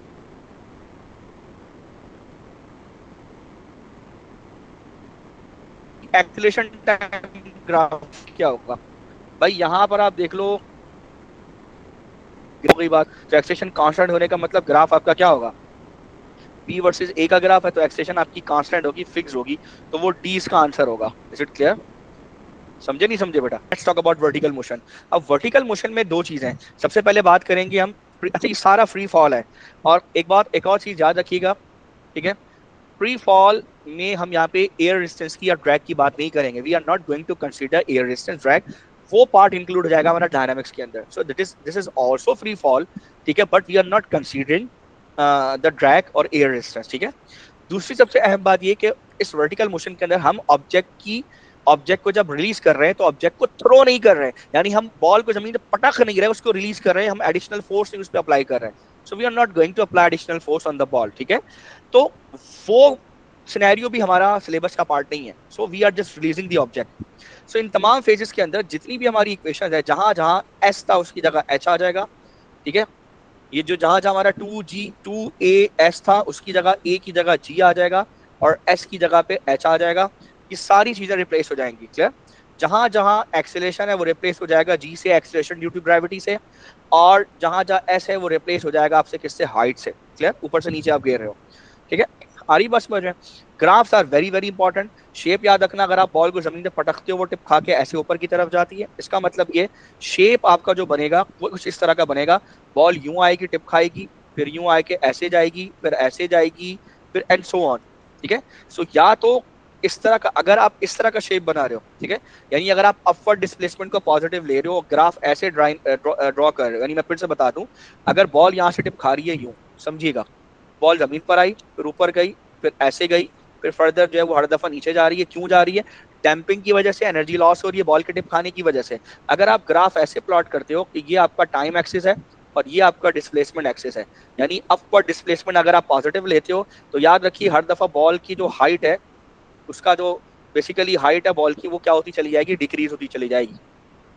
एक्सेलरेशन टाइम ग्राफ क्या होगा। भाई यहाँ पर आप देख लो, गई बात, तो एक्सेलरेशन कांस्टेंट होने का मतलब ग्राफ आपका क्या होगा, p वर्सेस a का ग्राफ है, तो एक्सेलरेशन आपकी कांस्टेंट होगी, फिक्स होगी, तो वो d इसका आंसर होगा। Is it clear? समझे नहीं समझे बेटा? Let's talk about vertical motion. अब वर्टिकल मोशन में दो चीजें हैं, सबसे पहले बात करेंगे हम, अच्छा ये सारा फ्री फॉल है, और एक बात, एक और चीज याद रखिएगा, ठीक है, फ्री फॉल में हम यहाँ पे एयर रेजिस्टेंस की या ड्रैग की बात नहीं करेंगे, we are not going to consider air resistance drag, वो पार्ट इंक्लूड हो जाएगा हमारा डायनामिक्स के अंदर, so this is also free fall, ठीक है, but we are not considering the drag और एयर रेजिस्टेंस, ठीक है। दूसरी सबसे अहम बात ये कि इस वर्टिकल मोशन के अंदर हम ऑब्जेक्ट को जब रिलीज कर रहे हैं तो ऑब्जेक्ट को थ्रो नहीं कर रहे हैं, यानी हम बॉल को जमीन पे पटक नहीं रहे, उसको रिलीज कर रहे हैं, हम एडिशनल फोर्स उस पर अप्लाई कर रहे हैं, so we are not going to apply additional force on the ball, ठीक है। तो वो सिनेरियो भी हमारा सिलेबस का पार्ट नहीं है, so we are just releasing the object. So इन तमाम फेजेस के अंदर जितनी भी हमारी इक्वेशन है, जहां जहां एस था उसकी जगह एच आ जाएगा, ठीक है, ये जो जहां जहां हमारा 2G2AS था उसकी जगह ए की जगह जी आ जाएगा, और एस की जगह पे एच आ जाएगा, ये सारी चीजें रिप्लेस हो जाएंगी। क्लियर? जहां जहां एक्सेलरेशन है वो रिप्लेस हो जाएगा जी से, एक्सेलरेशन ड्यू टू ग्रेविटी से, और जहां जहां एस है वो रिप्लेस हो जाएगा आपसे किससे, हाइट से। क्लियर? ऊपर से नीचे आप गिर रहे हो, ठीक है, आ रही बस समझ में? Graphs are very very important. Shape याद रखना, अगर आप बॉल को जमीन पे पटकते हो वो टिप खा के ऐसे ऊपर की तरफ जाती है, इसका मतलब ये शेप आपका जो बनेगा वो कुछ इस तरह का बनेगा, बॉल यूं आएगी, टिप खाएगी, फिर यूं आके ऐसे जाएगी, फिर ऐसे जाएगी, फिर एंड सो ऑन, ठीक है। सो या तो इस तरह का, अगर आप इस तरह का शेप बना रहे हो, ठीक है, यानी अगर आप अपवर्ड डिस्प्लेसमेंट को पॉजिटिव ले रहे हो, ग्राफ ऐसे ड्रॉ कर रहे हो, यानी मैं फिर से बता दूं, अगर बॉल यहाँ से टिप खा रही है यूं, समझिएगा, बॉल जमीन पर आई, फिर ऊपर गई, फिर ऐसे गई, फिर फर्दर जो है वो हर दफा नीचे जा रही है, क्यों जा रही है? डैम्पिंग की वजह से, एनर्जी लॉस हो रही है बॉल के टिप खाने की वजह से। अगर आप ग्राफ ऐसे प्लॉट करते हो कि ये आपका टाइम एक्सिस है और ये आपका डिस्प्लेसमेंट एक्सिस है, यानी अपवर्ड डिस्प्लेसमेंट अगर आप पॉजिटिव लेते हो, तो याद रखिए हर दफा बॉल की जो हाइट है, उसका जो बेसिकली हाइट है बॉल की, वो क्या होती चली जाएगी, डिक्रीज होती चली जाएगी।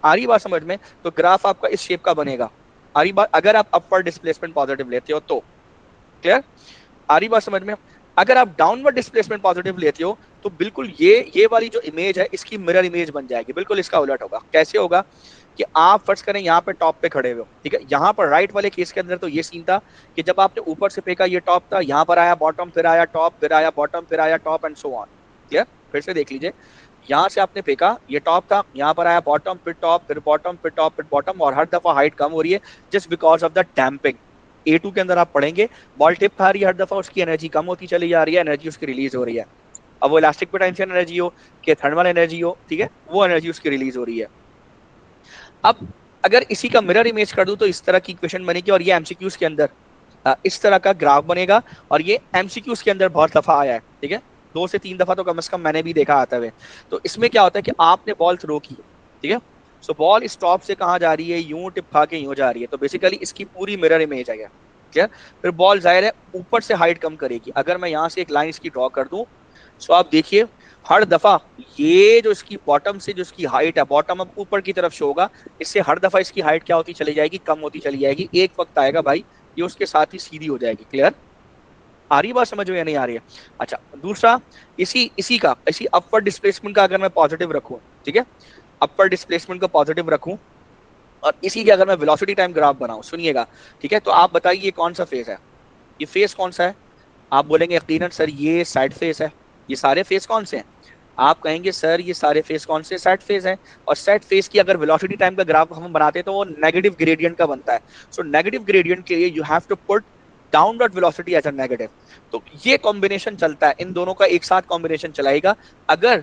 आ रही बात समझ में? तो ग्राफ आपका इस शेप का बनेगा। आ रही बात? अगर आप अपवर्ड डिस्प्लेसमेंट पॉजिटिव लेते हो तो। क्लियर? आ रही बात समझ में? अगर आप डाउनवर्ड डिस्प्लेसमेंट पॉजिटिव लेते हो तो बिल्कुल ये वाली जो इमेज है इसकी मिरर इमेज बन जाएगी, बिल्कुल इसका उलट होगा। कैसे होगा कि आप फर्ज करें यहाँ पे टॉप पे खड़े हुए हो, ठीक है, यहाँ पर राइट वाले केस के अंदर तो ये सीन था कि जब आपने ऊपर से फेंका ये टॉप था, यहाँ पर आया बॉटम, फिर आया टॉप, फिर आया बॉटम, फिर आया top and so on. Clear? फिर से देख लीजिए, यहाँ से आपने फेंका, ये टॉप था, यहाँ पर आया बॉटम, फिर टॉप, फिर बॉटम, फिर टॉप, फिर बॉटम, और हर दफा हाइट कम हो रही है just because of the damping. A2 के अंदर आप पढ़ेंगे, बॉल टिप खा रही है हर दफा, उसकी एनर्जी कम होती चली जा रही है, एनर्जी उसकी रिलीज हो रही है। अब वो इलास्टिक पोटेंशियल एनर्जी हो कि थर्मल एनर्जी हो, ठीक है, वो एनर्जी उसकी रिलीज हो रही है। अब अगर इसी का मिरर इमेज कर दूं तो इस तरह की इक्वेशन बनेगी, और ये एमसीक्यूज के अंदर इस तरह का ग्राफ बनेगा, और ये एमसीक्यूज के अंदर बहुत दफा आया है, ठीक है, 2 से 3 दफा तो कम से कम मैंने भी देखा आता है। तो इसमें क्या होता है कि आपने बॉल थ्रो की, ठीक है, सो बॉल स्टॉप से कहाँ जा रही है, यूं टिप खा के यूं जा रही है, तो बेसिकली इसकी पूरी मिरर इमेज है। ठीक है, फिर बॉल जाहिर है ऊपर से हाइट कम करेगी। अगर मैं यहाँ से एक लाइन इसकी ड्रॉ कर दूं, सो आप देखिए हर दफा ये जो इसकी बॉटम से जो इसकी हाइट है, बॉटम अब ऊपर की तरफ शो होगा, इससे हर दफा इसकी हाइट क्या होती चली जाएगी, कम होती चली जाएगी। एक वक्त आएगा भाई ये उसके साथ ही सीधी हो जाएगी। क्लियर? आ रही बात समझ में या नहीं आ रही है? अच्छा, दूसरा, इसी अपवर्ड डिस्प्लेसमेंट का अगर मैं पॉजिटिव रखूं, ठीक है, अपवर्ड डिस्प्लेसमेंट को पॉजिटिव रखूं, और इसी के अगर मैं वेलोसिटी टाइम ग्राफ बनाऊं, सुनिएगा, ठीक है, तो आप बताइए ये कौन सा फेस है, ये फेस कौन सा है? आप बोलेंगे यकीनन सर ये साइड फेस है। ये सारे फेस कौन से हैं? आप कहेंगे सर ये सारे फेज कौन से सेट फेज हैं, और सेट फेज की अगर वेलोसिटी टाइम का ग्राफ हम बनाते हैं तो वो नेगेटिव ग्रेडियंट का बनता है। सो नेगेटिव ग्रेडियंट के लिए you have to put downward velocity as a negative. तो ये कॉम्बिनेशन चलता है, इन दोनों का एक साथ कॉम्बिनेशन चलाएगा। अगर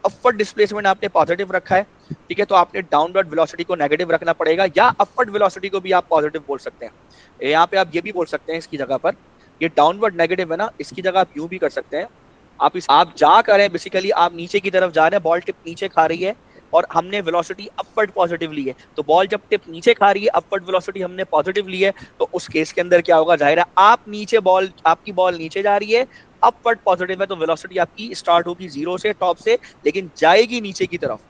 अपवर्ड डिस्प्लेसमेंट आपने पॉजिटिव रखा है, ठीक है, तो आपने डाउनवर्ड वेलोसिटी को नेगेटिव रखना पड़ेगा, या अपवर्ड वेलोसिटी को भी आप पॉजिटिव बोल सकते हैं। यहाँ पे आप ये भी बोल सकते हैं इसकी जगह पर, ये डाउनवर्ड नेगेटिव है ना, इसकी जगह आप यूं भी कर सकते हैं। आप जा कर रहे हैं, बेसिकली आप नीचे की तरफ जा रहे हैं, बॉल टिप नीचे खा रही है और हमने वेलोसिटी अपवर्ड पॉजिटिव ली है। तो बॉल जब टिप नीचे खा रही है, अपवर्ड वेलोसिटी हमने पॉजिटिव ली है, तो उस केस के अंदर क्या होगा, जाहिर है आप नीचे बॉल, आपकी बॉल नीचे जा रही है, अपवर्ड पॉजिटिव है, तो वेलोसिटी आपकी स्टार्ट होगी जीरो से टॉप से, लेकिन जाएगी नीचे की तरफ।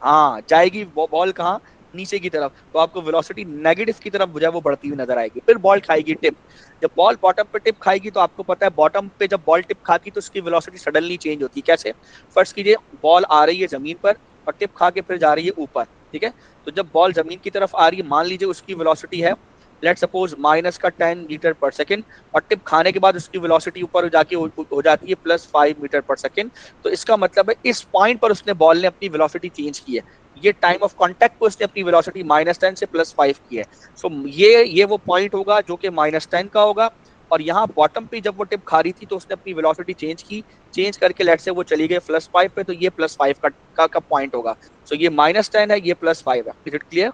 हाँ, जाएगी बॉल कहाँ, नीचे की तरफ, तो आपको वेलोसिटी नेगेटिव की तरफ जो है वो बढ़ती हुई नजर आएगी। फिर बॉल खाएगी टिप, जब बॉल बॉटम पे टिप खाएगी तो आपको पता है बॉटम पे जब बॉल टिप खाती है तो उसकी वेलोसिटी सडनली चेंज होती है। कैसे, फर्स्ट कीजिए बॉल आ रही है जमीन पर और टिप खा के फिर जा रही है ऊपर, ठीक है। तो जब बॉल जमीन की तरफ आ रही है, मान लीजिए उसकी वेलोसिटी है लेट सपोज माइनस का 10 मीटर पर सेकेंड, और टिप खाने के बाद उसकी वेलोसिटी ऊपर जाके हो जाती है +5 मीटर पर सेकेंड। तो इसका मतलब है इस पॉइंट पर उसने बॉल ने अपनी वेलोसिटी चेंज की है, ये टाइम ऑफ कांटेक्ट को उसने अपनी वेलोसिटी -10 से +5 की है। सो ये वो पॉइंट होगा जो कि -10 का होगा। और यहाँ बॉटम पे जब वो टिप खा रही थी तो उसने अपनी वेलोसिटी चेंज की, चेंज करके लेट से वो चली गई +5 पे, तो ये +5 का पॉइंट होगा। सो ये -10 है, ये +5 है। इज इट क्लियर,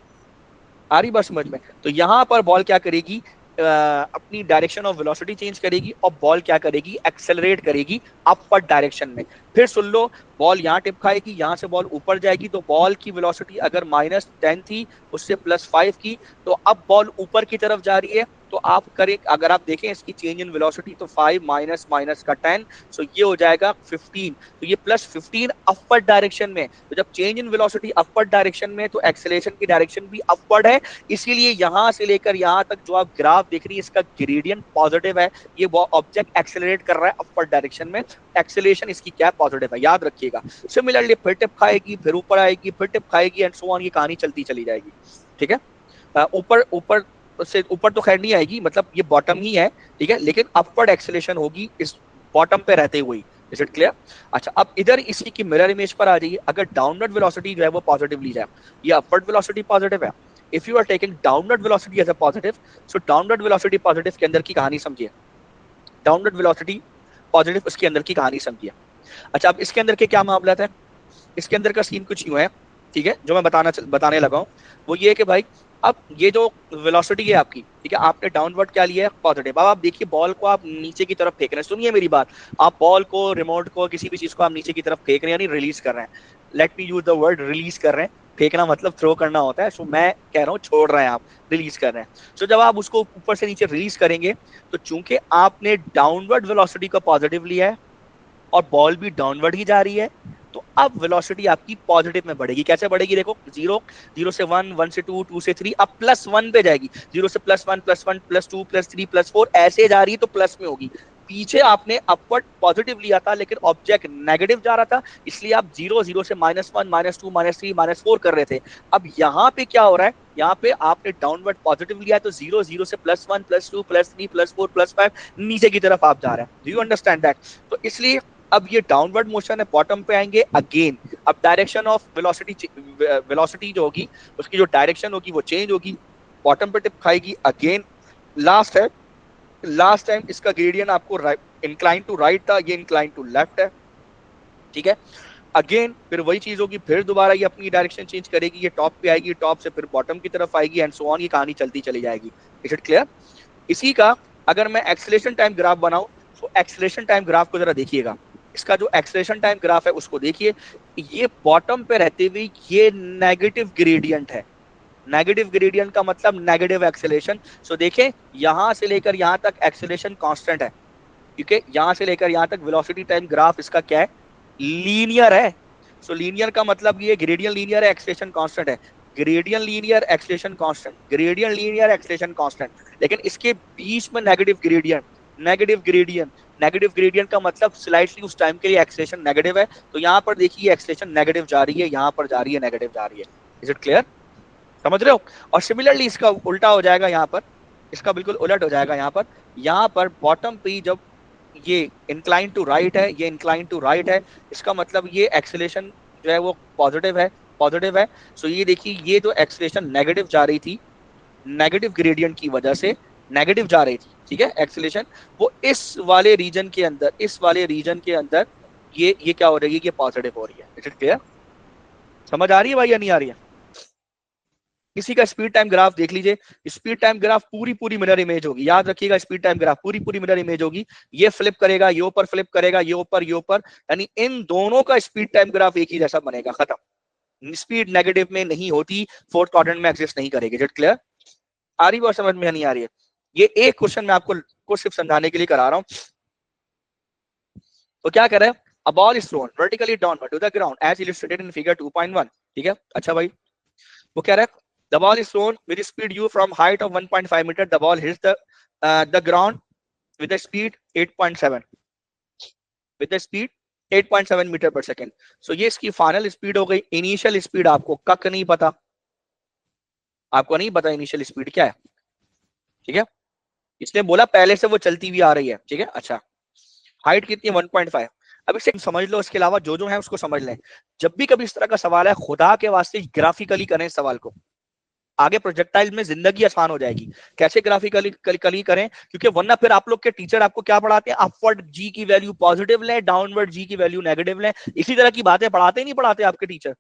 आ रही बात समझ में? तो यहाँ पर बॉल क्या करेगी, अपनी डायरेक्शन ऑफ वेलोसिटी चेंज करेगी और बॉल क्या करेगी, एक्सेलरेट करेगी अपवर्ड डायरेक्शन में। फिर सुन लो, बॉल यहाँ टिप खाएगी, यहाँ से बॉल ऊपर जाएगी, तो बॉल की वेलोसिटी अगर -10 थी, उससे +5 की, तो अब बॉल ऊपर की तरफ जा रही है। तो आप करें, अगर आप देखें इसकी चेंज इन वेलोसिटी, तो 5 माइनस माइनस का 10, सो ये हो जाएगा 15। तो ये +15 अपवर्ड डायरेक्शन में। तो जब change in velocity upward direction में, तो एक्सेलेरेशन की डायरेक्शन भी अपवर्ड है। इसीलिए यहां से लेकर यहां तक जो आप ग्राफ देख रही है, इसका ग्रेडियंट पॉजिटिव है। ये ऑब्जेक्ट एक्सेलरेट कर रहा है अपवर्ड डायरेक्शन में, एक्सेलरेशन इसकी क्या पॉजिटिव है, याद रखिएगा। सिमिलरली फिर टिप खाएगी, फिर ऊपर आएगी, फिर टिप खाएगी, एंड सो ऑन, ये कहानी चलती चली जाएगी। ठीक है, ऊपर ऊपर से ऊपर तो खैर नहीं आएगी, मतलब ये बॉटम ही है, ठीक है, लेकिन अपवर्ड एक्सेलरेशन होगी इस बॉटम पे रहते हुए। Is it clear? अच्छा, अब इधर इसी की मिरर इमेज पर आ जाइए। अगर डाउनवर्ड वेलोसिटी जो है वो पॉजिटिव ली जाए, ये अपवर्ड वेलोसिटी पॉजिटिव है। If you are taking downward velocity as a positive, so downward velocity positive के अंदर की कहानी समझिए। डाउनवर्ड वेलोसिटी पॉजिटिव उसके अंदर की कहानी समझिए। अच्छा, अब इसके अंदर के क्या मामला है, इसके अंदर का सीन कुछ यूं है, ठीक है, जो मैं बताने लगा हूं, वो ये है कि भाई अब ये जो वेलोसिटी है आपकी, ठीक है, आपने डाउनवर्ड क्या लिया है, पॉजिटिव। अब आप देखिए बॉल को आप नीचे की तरफ फेंक रहे हैं, सुनिए मेरी बात, आप बॉल को, रिमोट को, किसी भी चीज को आप नीचे की तरफ फेंक रहे हैं, यानी रिलीज कर रहे हैं। Let me use the word release कर रहे हैं। फेंकना मतलब थ्रो करना होता है, सो मैं कह रहा हूँ छोड़ रहे हैं आप, रिलीज कर रहे हैं। सो जब आप उसको ऊपर से नीचे रिलीज करेंगे, तो चूंकि आपने डाउनवर्ड वेलोसिटी का पॉजिटिव लिया है और बॉल भी डाउनवर्ड ही जा रही है, तो अब वेलोसिटी आपकी पॉजिटिव में बढ़ेगी। कैसे बढ़ेगी, देखो, जीरो, जीरो से वन, वन से टू, टू से थ्री, अब +1 पे जाएगी। जीरो से +1, +1, +2, +3, +4, ऐसे जा रही है, तो प्लस में होगी। पीछे आपने अपवर्ड पॉजिटिव लिया था लेकिन ऑब्जेक्ट नेगेटिव जा रहा था, इसलिए आप जीरो, जीरो से -1, -2, -3, -4 कर रहे थे। अब यहाँ पे क्या हो रहा है, यहाँ पे आपने डाउनवर्ड पॉजिटिव लिया है, तो जीरो, जीरो से +1, +2, +3, +4, +5, नीचे की तरफ आप जा रहे हैं। Do you understand that? तो इसलिए अब ये डाउनवर्ड मोशन है, बॉटम पे आएंगे अगेन। अब डायरेक्शन ऑफ वेलोसिटी जो होगी, उसकी जो डायरेक्शन होगी वो चेंज होगी, बॉटम पे टिप खाएगी अगेन। लास्ट है, लास्ट टाइम इसका ग्रेडियंट आपको इंक्लाइन टू राइट था, ये इंक्लाइन टू लेफ्ट है, ठीक है। अगेन फिर वही चीज होगी, फिर दोबारा ये अपनी डायरेक्शन चेंज करेगी, ये टॉप पे आएगी, टॉप से फिर बॉटम की तरफ आएगी, एंड सो ऑन, ये कहानी चलती चली जाएगी। Is it clear? इसी का अगर मैं एक्सेलरेशन टाइम ग्राफ बनाऊं, तो एक्सेलरेशन टाइम ग्राफ को जरा देखिएगा। इसका जो एक्सेलरेशन टाइम ग्राफ है उसको देखिए, ये बॉटम पे रहते हुए ये नेगेटिव ग्रेडियंट है। नेगेटिव ग्रेडियंट का मतलब नेगेटिव एक्सेलरेशन। सो देखें, यहां से लेकर यहां तक एक्सेलरेशन कांस्टेंट है, क्योंकि यहां से लेकर यहां तक वेलोसिटी टाइम ग्राफ इसका क्या है, लीनियर है। सो लीनियर का मतलब ये ग्रेडियंट लीनियर है, एक्सेलरेशन कांस्टेंट है। Gradient linear, acceleration constant, gradient linear, acceleration constant. लेकिन इसके बीच में negative gradient, negative gradient, negative gradient का मतलब स्लाइटली उस टाइम के लिए एक्सेलरेशन नेगेटिव है। तो यहाँ पर देखिए एक्सेलरेशन नेगेटिव जा रही है, यहाँ पर जा रही है नेगेटिव जा रही है। Is it clear? समझ रहे हो? और सिमिलरली इसका उल्टा हो जाएगा यहाँ पर, इसका बिल्कुल उलट हो जाएगा यहाँ पर। यहाँ पर बॉटम पे जब ये इंक्लाइन टू राइट है, ये इंक्लाइन टू राइट है, इसका मतलब ये एक्सेलेरेशन जो है वो पॉजिटिव है। सो ये देखिए, ये तो एक्सेलेरेशन नेगेटिव जा रही थी, नेगेटिव ग्रेडियंट की वजह से नेगेटिव जा रही थी, ठीक है, एक्सेलेरेशन, वो इस वाले रीजन के अंदर ये क्या हो रही है, ये पॉजिटिव हो रही है। Is it clear? समझ आ रही है भाई या नहीं आ रही है? किसी का स्पीड टाइम ग्राफ देख लीजिए, स्पीड टाइम ग्राफ पूरी पूरी मिरर इमेज होगी, याद रखिएगा, स्पीड टाइम ग्राफ पूरी पूरी मिरर इमेज होगी। ये फ्लिप करेगा, ये ऊपर फ्लिप करेगा, ये ऊपर, यानी इन दोनों का स्पीड टाइम ग्राफ एक ही जैसा बनेगा, खत्म। स्पीड नेगेटिव में नहीं होती, फोर्थ क्वाड्रेंट में एग्जिस्ट नहीं करेगी। Is it clear? आ रही बात समझ में नहीं आ रही है? ये एक क्वेश्चन मैं आपको को सिर्फ समझाने के लिए करा रहा हूं। तो क्या करें, a ball is thrown vertically downward to the ground as illustrated in figure 2.1, ठीक है। अच्छा भाई, वो कह रहा है the ball is thrown with speed u from height of 1.5 meter, the ball hits the ground with a speed 8.7 with a speed 8.7 metre पर second. सो ये इसकी फाइनल स्पीड हो गई। इनिशियल स्पीड आपको कक नहीं पता, आपको नहीं पता इनिशियल स्पीड क्या है, ठीक है। इसने बोला पहले से वो चलती हुई आ रही है, ठीक है। अच्छा, हाइट कितनी है, 1.5। अब इसे समझ लो, इसके अलावा जो है उसको समझ लें। जब भी कभी इस तरह का सवाल है, खुदा के वास्ते ग्राफिकली करें इस सवाल को, आगे प्रोजेक्टाइल में जिंदगी आसान हो जाएगी। कैसे ग्राफिकली कली करें, क्योंकि वरना फिर आप लोग के टीचर आपको क्या पढ़ाते हैं, अपवर्ड जी की वैल्यू पॉजिटिव लें, डाउनवर्ड जी की वैल्यू नेगेटिव लें, इसी तरह की बातें पढ़ाते ही नहीं पढ़ाते आपके टीचर।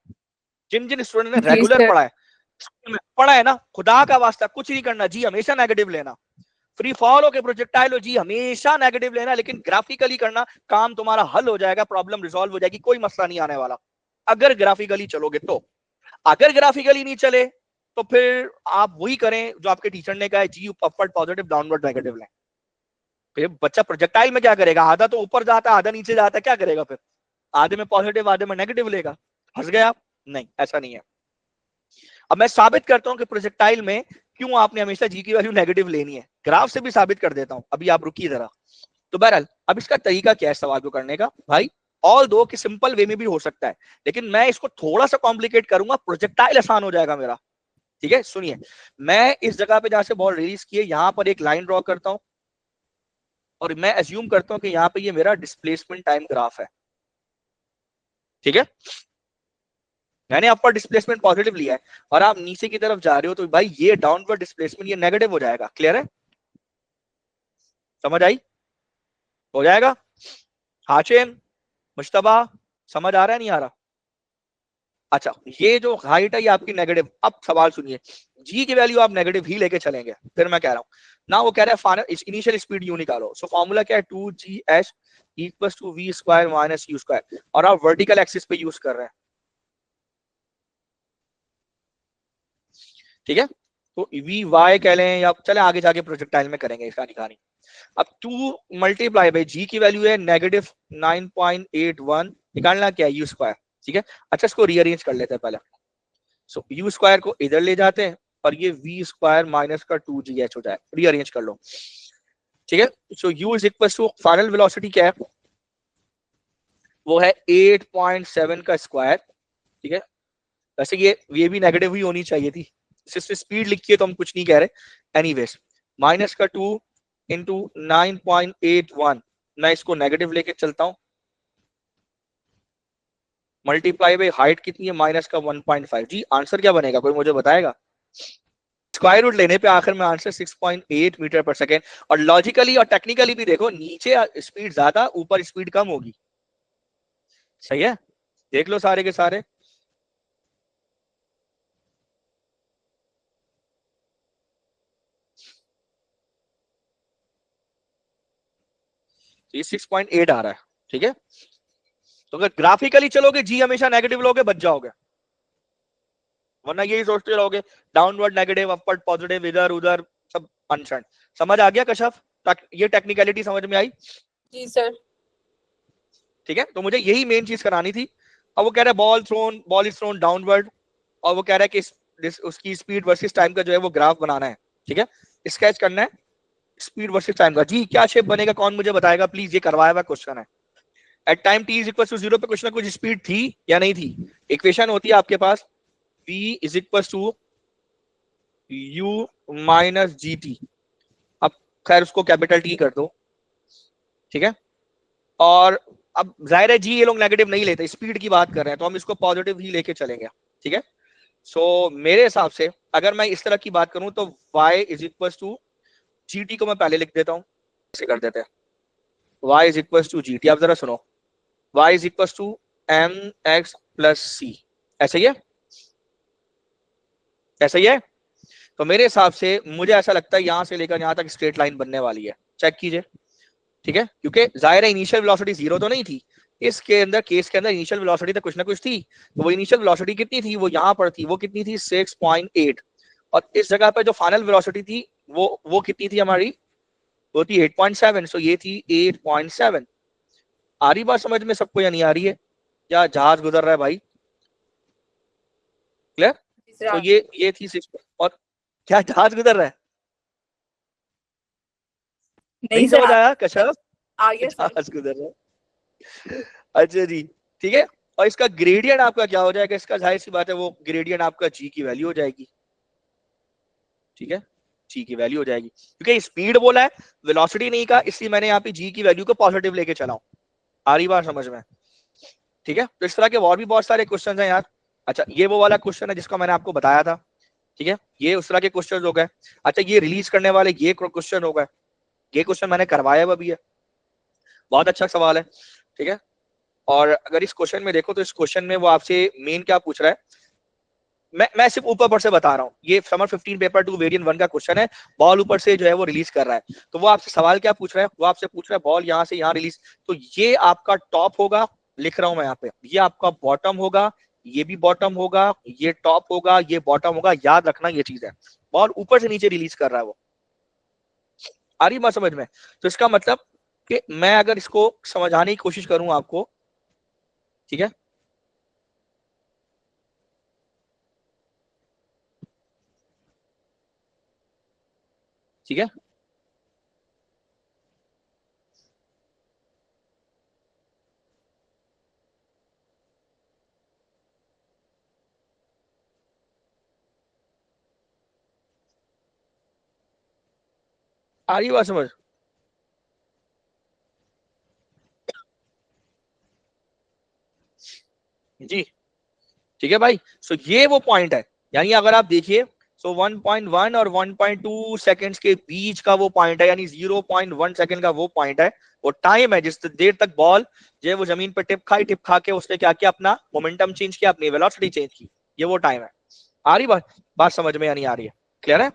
जिन जिन स्टूडेंट ने जी रेगुलर सर। पढ़ा है ना, खुदा का वास्ता कुछ नहीं करना जी, हमेशा नेगेटिव लेना। फ्री फॉल हो के प्रोजेक्टाइल हो जी, हमेशा नेगेटिव लेना, लेकिन ग्राफिकली करना, काम तुम्हारा हल हो जाएगा, प्रॉब्लम रिजॉल्व हो जाएगी, कोई मसला नहीं आने वाला अगर ग्राफिकली चलोगे तो। अगर ग्राफिकली नहीं चले तो फिर आप वही करें जो आपके टीचर ने कहा है, जी अपवर्ड पॉजिटिव डाउनवर्ड नेगेटिव लें। फिर बच्चा प्रोजेक्टाइल में क्या करेगा, आधा तो ऊपर जाता है, आधा नीचे जाता है, क्या करेगा फिर, आधे में पॉजिटिव आधे में नेगेटिव लेगा। फंस गया आप? नहीं, ऐसा नहीं है। अब मैं साबित करता हूं कि प्रोजेक्टाइल में क्यों आपने हमेशा जी की वैल्यू नेगेटिव लेनी है, ग्राफ से भी साबित कर देता हूं, अभी आप रुकिए जरा। तो बहरहाल, अब इसका तरीका क्या है सवाल को करने का भाई, ऑल दो कि सिंपल वे में भी हो सकता है, लेकिन मैं इसको थोड़ा सा कॉम्प्लिकेट करूंगा, प्रोजेक्टाइल आसान हो जाएगा मेरा, ठीक है। सुनिए, मैं इस जगह पे जहां से बॉल रिलीज की है, यहां पर एक लाइन ड्रॉ करता हूं, और मैं एज्यूम करता हूं कि यहाँ पे ये मेरा डिस्प्लेसमेंट टाइम ग्राफ है, ठीक है। मैंने अपर डिस्प्लेसमेंट पॉजिटिव लिया है और आप नीचे की तरफ जा रहे हो, तो भाई ये डाउनवर्ड डिस्प्लेसमेंट ये नेगेटिव हो जाएगा। क्लियर है? समझ आई? हो जाएगा। हाशिम, मुश्तबा, समझ आ रहा है नहीं आ रहा? अच्छा, ये जो हाइट है ये आपकी नेगेटिव। अब सवाल सुनिए, जी की वैल्यू आप नेगेटिव ही लेके चलेंगे, फिर मैं कह रहा हूं ना, वो कह रहा है फाइनल इनिशियल स्पीड यू निकालो। सो फॉर्मूला क्या है, 2gh equals to v square minus u square, और आप वर्टिकल एक्सिस पे यूज कर रहे हैं, ठीक है। तो वी वाई कह लें या चले आगे जाके प्रोजेक्टाइल में करेंगे इसका निकाली। अब 2 मल्टीप्लाई बाई जी की वैल्यू है नेगेटिव 9.81, निकालना क्या है, यू स्क्वायर, ठीक है। अच्छा, इसको रीअरेंज कर लेते हैं पहले। सो यू स्क्वायर को इधर ले जाते हैं और ये वी स्क्वायर माइनस का 2gh हो जाए, रीअरेंज कर लो, ठीक है। So u is equal to final velocity क्या है, वो है 8.7 का स्क्वायर, ठीक है। वैसे ये भी नेगेटिव ही होनी चाहिए थी, सिर्फ स्पीड लिखी है तो हम कुछ नहीं कह रहे। एनीवेज, माइनस का 2 इंटू 9.81, मैं इसको नेगेटिव लेके चलता हूं, मल्टीप्लाई बाई हाइट कितनी है, माइनस का 1.5। जी आंसर क्या बनेगा, कोई मुझे बताएगा? स्क्वायर रूट लेने पे आखिर में आंसर 6.8 मीटर पर सेकेंड। और लॉजिकली और टेक्निकली भी देखो, नीचे स्पीड ज्यादा, ऊपर स्पीड कम होगी, सही है। देख लो सारे के सारे, तो ये 6.8 आ रहा है, ठीक है। तो अगर ग्राफिकली चलोगे जी हमेशा नेगेटिव लोगे, बच जाओगे, वरना यही सोचते रहोगे डाउनवर्ड नेगेटिव अपवर्ड पॉजिटिव, इधर उधर सब अनशन। समझ आ गया कशफ? ये टेक्निकलिटी समझ में आई? जी सर। ठीक है, तो मुझे यही मेन चीज करानी थी। अब वो कह रहा है बॉल इज थ्रोन डाउनवर्ड, और वो कह रहा है कि उसकी स्पीड वर्सेस टाइम का जो है वो ग्राफ बनाना है, ठीक है, स्केच करना है स्पीड वर्सेस टाइम का। जी क्या शेप बनेगा, कौन मुझे बताएगा प्लीज, ये करवाया हुआ क्वेश्चन है। At time t is equal to 0 पे कुछ ना कुछ स्पीड थी या नहीं थी? इक्वेशन होती है आपके पास, v is equal to u minus g t. अब खैर उसको कैपिटल टी कर दो, ठीक है। और अब जाहिर है जी ये लोग नेगेटिव नहीं लेते, स्पीड की बात कर रहे हैं तो हम इसको पॉजिटिव ही लेके चलेंगे। ठीक है। सो मेरे हिसाब से अगर मैं इस तरह की बात करूं तो y is equal to g t को मैं पहले लिख देता हूं, ऐसे कर देते हैं। y is equal to g t, आप जरा सुनो, y is equal to M x plus c, ऐसा ही है, ऐसा ही है। तो मेरे हिसाब से मुझे ऐसा लगता है यहां से लेकर यहां तक स्ट्रेट लाइन बनने वाली है, चेक कीजिए। ठीक है, क्योंकि जाहिर है इनिशियल वेलोसिटी जीरो तो नहीं थी, इसके अंदर केस के अंदर इनिशियल वेलोसिटी तो कुछ ना कुछ थी। तो वो इनिशियल वेलोसिटी कितनी थी, वो यहाँ पर थी, वो कितनी थी 6.8, और इस जगह पर जो फाइनल वेलोसिटी थी वो कितनी थी हमारी, वो थी 8.7। सो ये थी 8.7। आ रही बात समझ में सबको या नहीं आ रही है, या जहाज गुजर रहा है भाई, क्लियर? तो ये थी 6, और क्या जहाज गुजर रहा है? नहीं समझ आया कश्यप? जहाज गुजर रहा है, अच्छा जी, ठीक है। और इसका ग्रेडियंट आपका क्या हो जाएगा, इसका जाहिर सी बात है वो ग्रेडियंट आपका जी की वैल्यू हो जाएगी। ठीक है, जी की वैल्यू हो जाएगी, क्योंकि स्पीड बोला है, वेलोसिटी नहीं कहा, इसलिए मैंने यहाँ पे जी की वैल्यू को पॉजिटिव लेके चला हूं। आ रही बात समझ में? ठीक है, तो इस तरह के और भी बहुत सारे क्वेश्चन हैं यार। अच्छा, ये वो वाला क्वेश्चन है जिसको मैंने आपको बताया था। ठीक है, ये उस तरह के क्वेश्चन हो गए। अच्छा, ये रिलीज करने वाले ये क्वेश्चन हो गए, ये क्वेश्चन मैंने करवाया हुआ भी है, बहुत अच्छा सवाल है। ठीक है, और अगर इस क्वेश्चन में देखो तो इस क्वेश्चन में वो आपसे मेन क्या पूछ रहा है, मैं सिर्फ ऊपर पर से बता रहा हूँ, ये समर 15 पेपर 2 वेरिएंट 1 का क्वेश्चन है। बॉल ऊपर से जो है वो रिलीज कर रहा है, तो वो आपसे सवाल क्या पूछ रहा है, वो आपसे पूछ रहा है बॉल यहाँ से यहाँ रिलीज, तो ये आपका टॉप होगा, लिख रहा हूं मैं यहाँ पे, ये आपका बॉटम होगा, ये भी बॉटम होगा, ये टॉप होगा, ये बॉटम होगा, याद रखना ये चीज है। बॉल ऊपर से नीचे रिलीज कर रहा है वो, आ रही बात समझ में? तो इसका मतलब कि मैं अगर इसको समझाने की कोशिश करूं आपको, ठीक है, ठीक है, आ रही बात समझ? जी, ठीक है भाई। सो ये वो पॉइंट है, यानी अगर आप देखिए, सो 1.1 और 1.2 सेकंड्स के बीच का वो पॉइंट है, यानी 0.1 सेकंड का वो पॉइंट है, वो टाइम है जिस देर तक बॉल जो है वो जमीन पर टिप खा के उसने क्या किया, अपना मोमेंटम चेंज किया, अपनी वेलोसिटी चेंज की, ये वो टाइम है। आ रही बात समझ में या नहीं आ रही है? क्लियर है,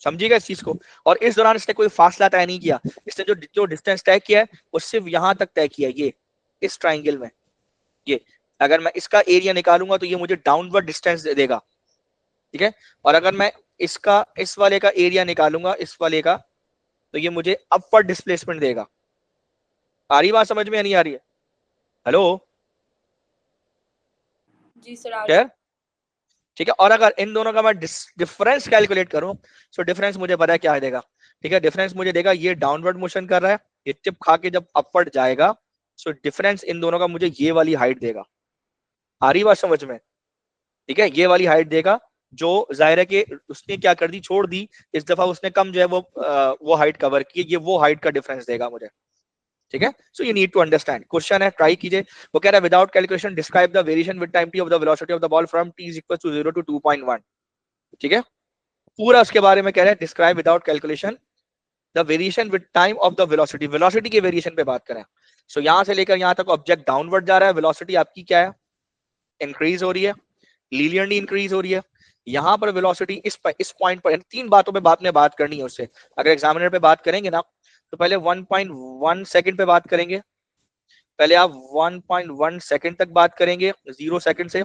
समझिएगा इस चीज को। और इस दौरान इसने कोई फासला तय नहीं किया, इसने जो डिस्टेंस तय किया है वो सिर्फ यहां तक तय किया है, ये इस ट्राइंगल में, ये अगर मैं इसका एरिया निकालूंगा तो ये मुझे डाउनवर्ड डिस्टेंस दे देगा। ठीक है, और अगर मैं इसका इस वाले का एरिया निकालूंगा, इस वाले का, तो ये मुझे अपवर्ड डिस्प्लेसमेंट देगा। आ रही बात समझ में या नहीं आ रही है? हेलो, जी सर आ रही क्या? ठीक है, और अगर इन दोनों का मैं डिफरेंस कैलकुलेट करूं, सो डिफरेंस मुझे पता है क्या देगा। ठीक है, डिफरेंस मुझे देगा, ये डाउनवर्ड मोशन कर रहा है, ये टिप खा के जब अपवर्ड जाएगा, सो डिफरेंस इन दोनों का मुझे ये वाली हाइट देगा। आ रही बात समझ में? ठीक है, ये वाली हाइट देगा, जो जाहिर है कि उसने क्या कर दी, छोड़ दी, इस दफा उसने कम जो है वो हाइट कवर की, ये वो हाइट का डिफरेंस देगा मुझे। ठीक है, so you need to understand, question है, ट्राई कीजिए। वो कह रहा है without calculation describe the variation with time t of the velocity of the ball from t is equal to 0 to 2.1। ठीक है, पूरा उसके बारे में कह रहे हैं, describe without calculation the variation with time of the velocity, velocity के वेरिएशन पे बात करें। सो यहां से लेकर यहां तक ऑब्जेक्ट डाउनवर्ड जा रहा है, वेलोसिटी आपकी क्या है, इंक्रीज हो रही है, लीनियरली इंक्रीज हो रही है। यहाँ पर वेलोसिटी इस पॉइंट पर, तीन बातों पे बात करनी है उससे। अगर एग्जामिनर पे बात करेंगे ना, तो पहले 1.1 सेकंड पे बात करेंगे, पहले आप 1.1 सेकंड तक बात करेंगे 0 सेकंड से,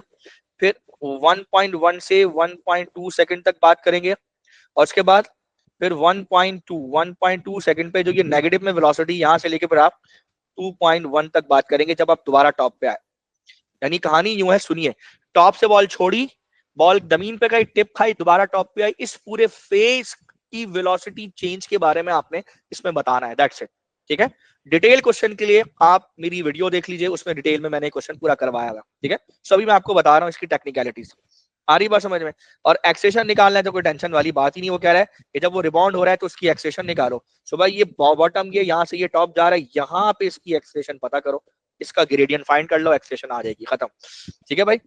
फिर 1.1 से 1.2 सेकंड तक बात करेंगे, और उसके बाद फिर 1.2 सेकंड पे जो ये नेगेटिव में वेलोसिटी, यहाँ से लेके फिर आप 2.1 तक बात करेंगे जब आप दोबारा टॉप पे आए। यानी कहानी यूं है, सुनिए, टॉप से बॉल छोड़ी, बॉल जमीन पे गई, टिप खाई, दोबारा टॉप पे आई, इस पूरे फेज की वेलोसिटी चेंज के बारे में आपने इसमें बताना है, दैट्स इट। ठीक है, डिटेल क्वेश्चन के लिए आप मेरी वीडियो देख लीजिए, उसमें डिटेल में मैंने क्वेश्चन पूरा करवाया हुआ। ठीक है, सो अभी मैं आपको बता रहा हूँ इसकी टेक्निकलिटीज। आ रही बात समझ में। और एक्सेशन निकालना है तो कोई टेंशन वाली बात ही नहीं, वो कह रहा है कि जब वो रिबाउंड हो रहा है तो उसकी एक्सेशन निकालो। सो भाई ये बॉटम, ये यहाँ से ये टॉप जा रहा है, यहाँ पे इसकी एक्सेशन पता करो, इसका ग्रेडियंट फाइंड कर लो, एक्सेशन आ जाएगी, खत्म। ठीक है भाई,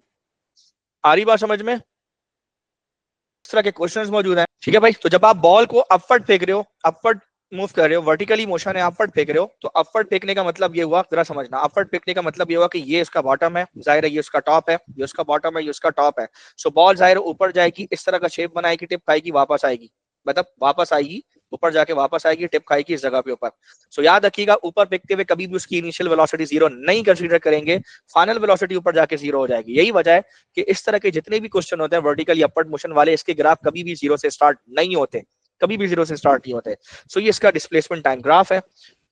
आ रही बात समझ में। इस तरह के क्वेश्चंस मौजूद हैं। ठीक है भाई, तो जब आप बॉल को अपवर्ड फेंक रहे हो, अपवर्ड मूव कर रहे हो, वर्टिकली मोशन है, अपवर्ड फेंक रहे हो, तो अपवर्ड फेंकने का मतलब ये हुआ, जरा समझना, अपवर्ड फेंकने का मतलब ये हुआ कि ये इसका बॉटम है, जाहिर है ये उसका टॉप है, ये उसका बॉटम है, ये उसका टॉप है। सो बॉल जाहिर ऊपर जाएगी, इस तरह का शेप बनाएगी, टिप खाएगी, वापस आएगी, मतलब वापस आएगी, ऊपर जाके वापस आएगी, टिप खाएगी इस जगह पे ऊपर। सो याद रखिएगा, ऊपर फेंकते हुए कभी भी उसकी इनिशियल वेलोसिटी जीरो नहीं कंसीडर करेंगे, फाइनल वेलोसिटी ऊपर जाके जीरो हो जाएगी। यही वजह है कि इस तरह के जितने भी क्वेश्चन होते हैं वर्टिकली अपवर्ड मोशन वाले, इसके ग्राफ कभी भी जीरो से स्टार्ट नहीं होते, कभी भी जीरो से स्टार्ट नहीं होते। सो ये इसका डिस्प्लेसमेंट टाइम ग्राफ है।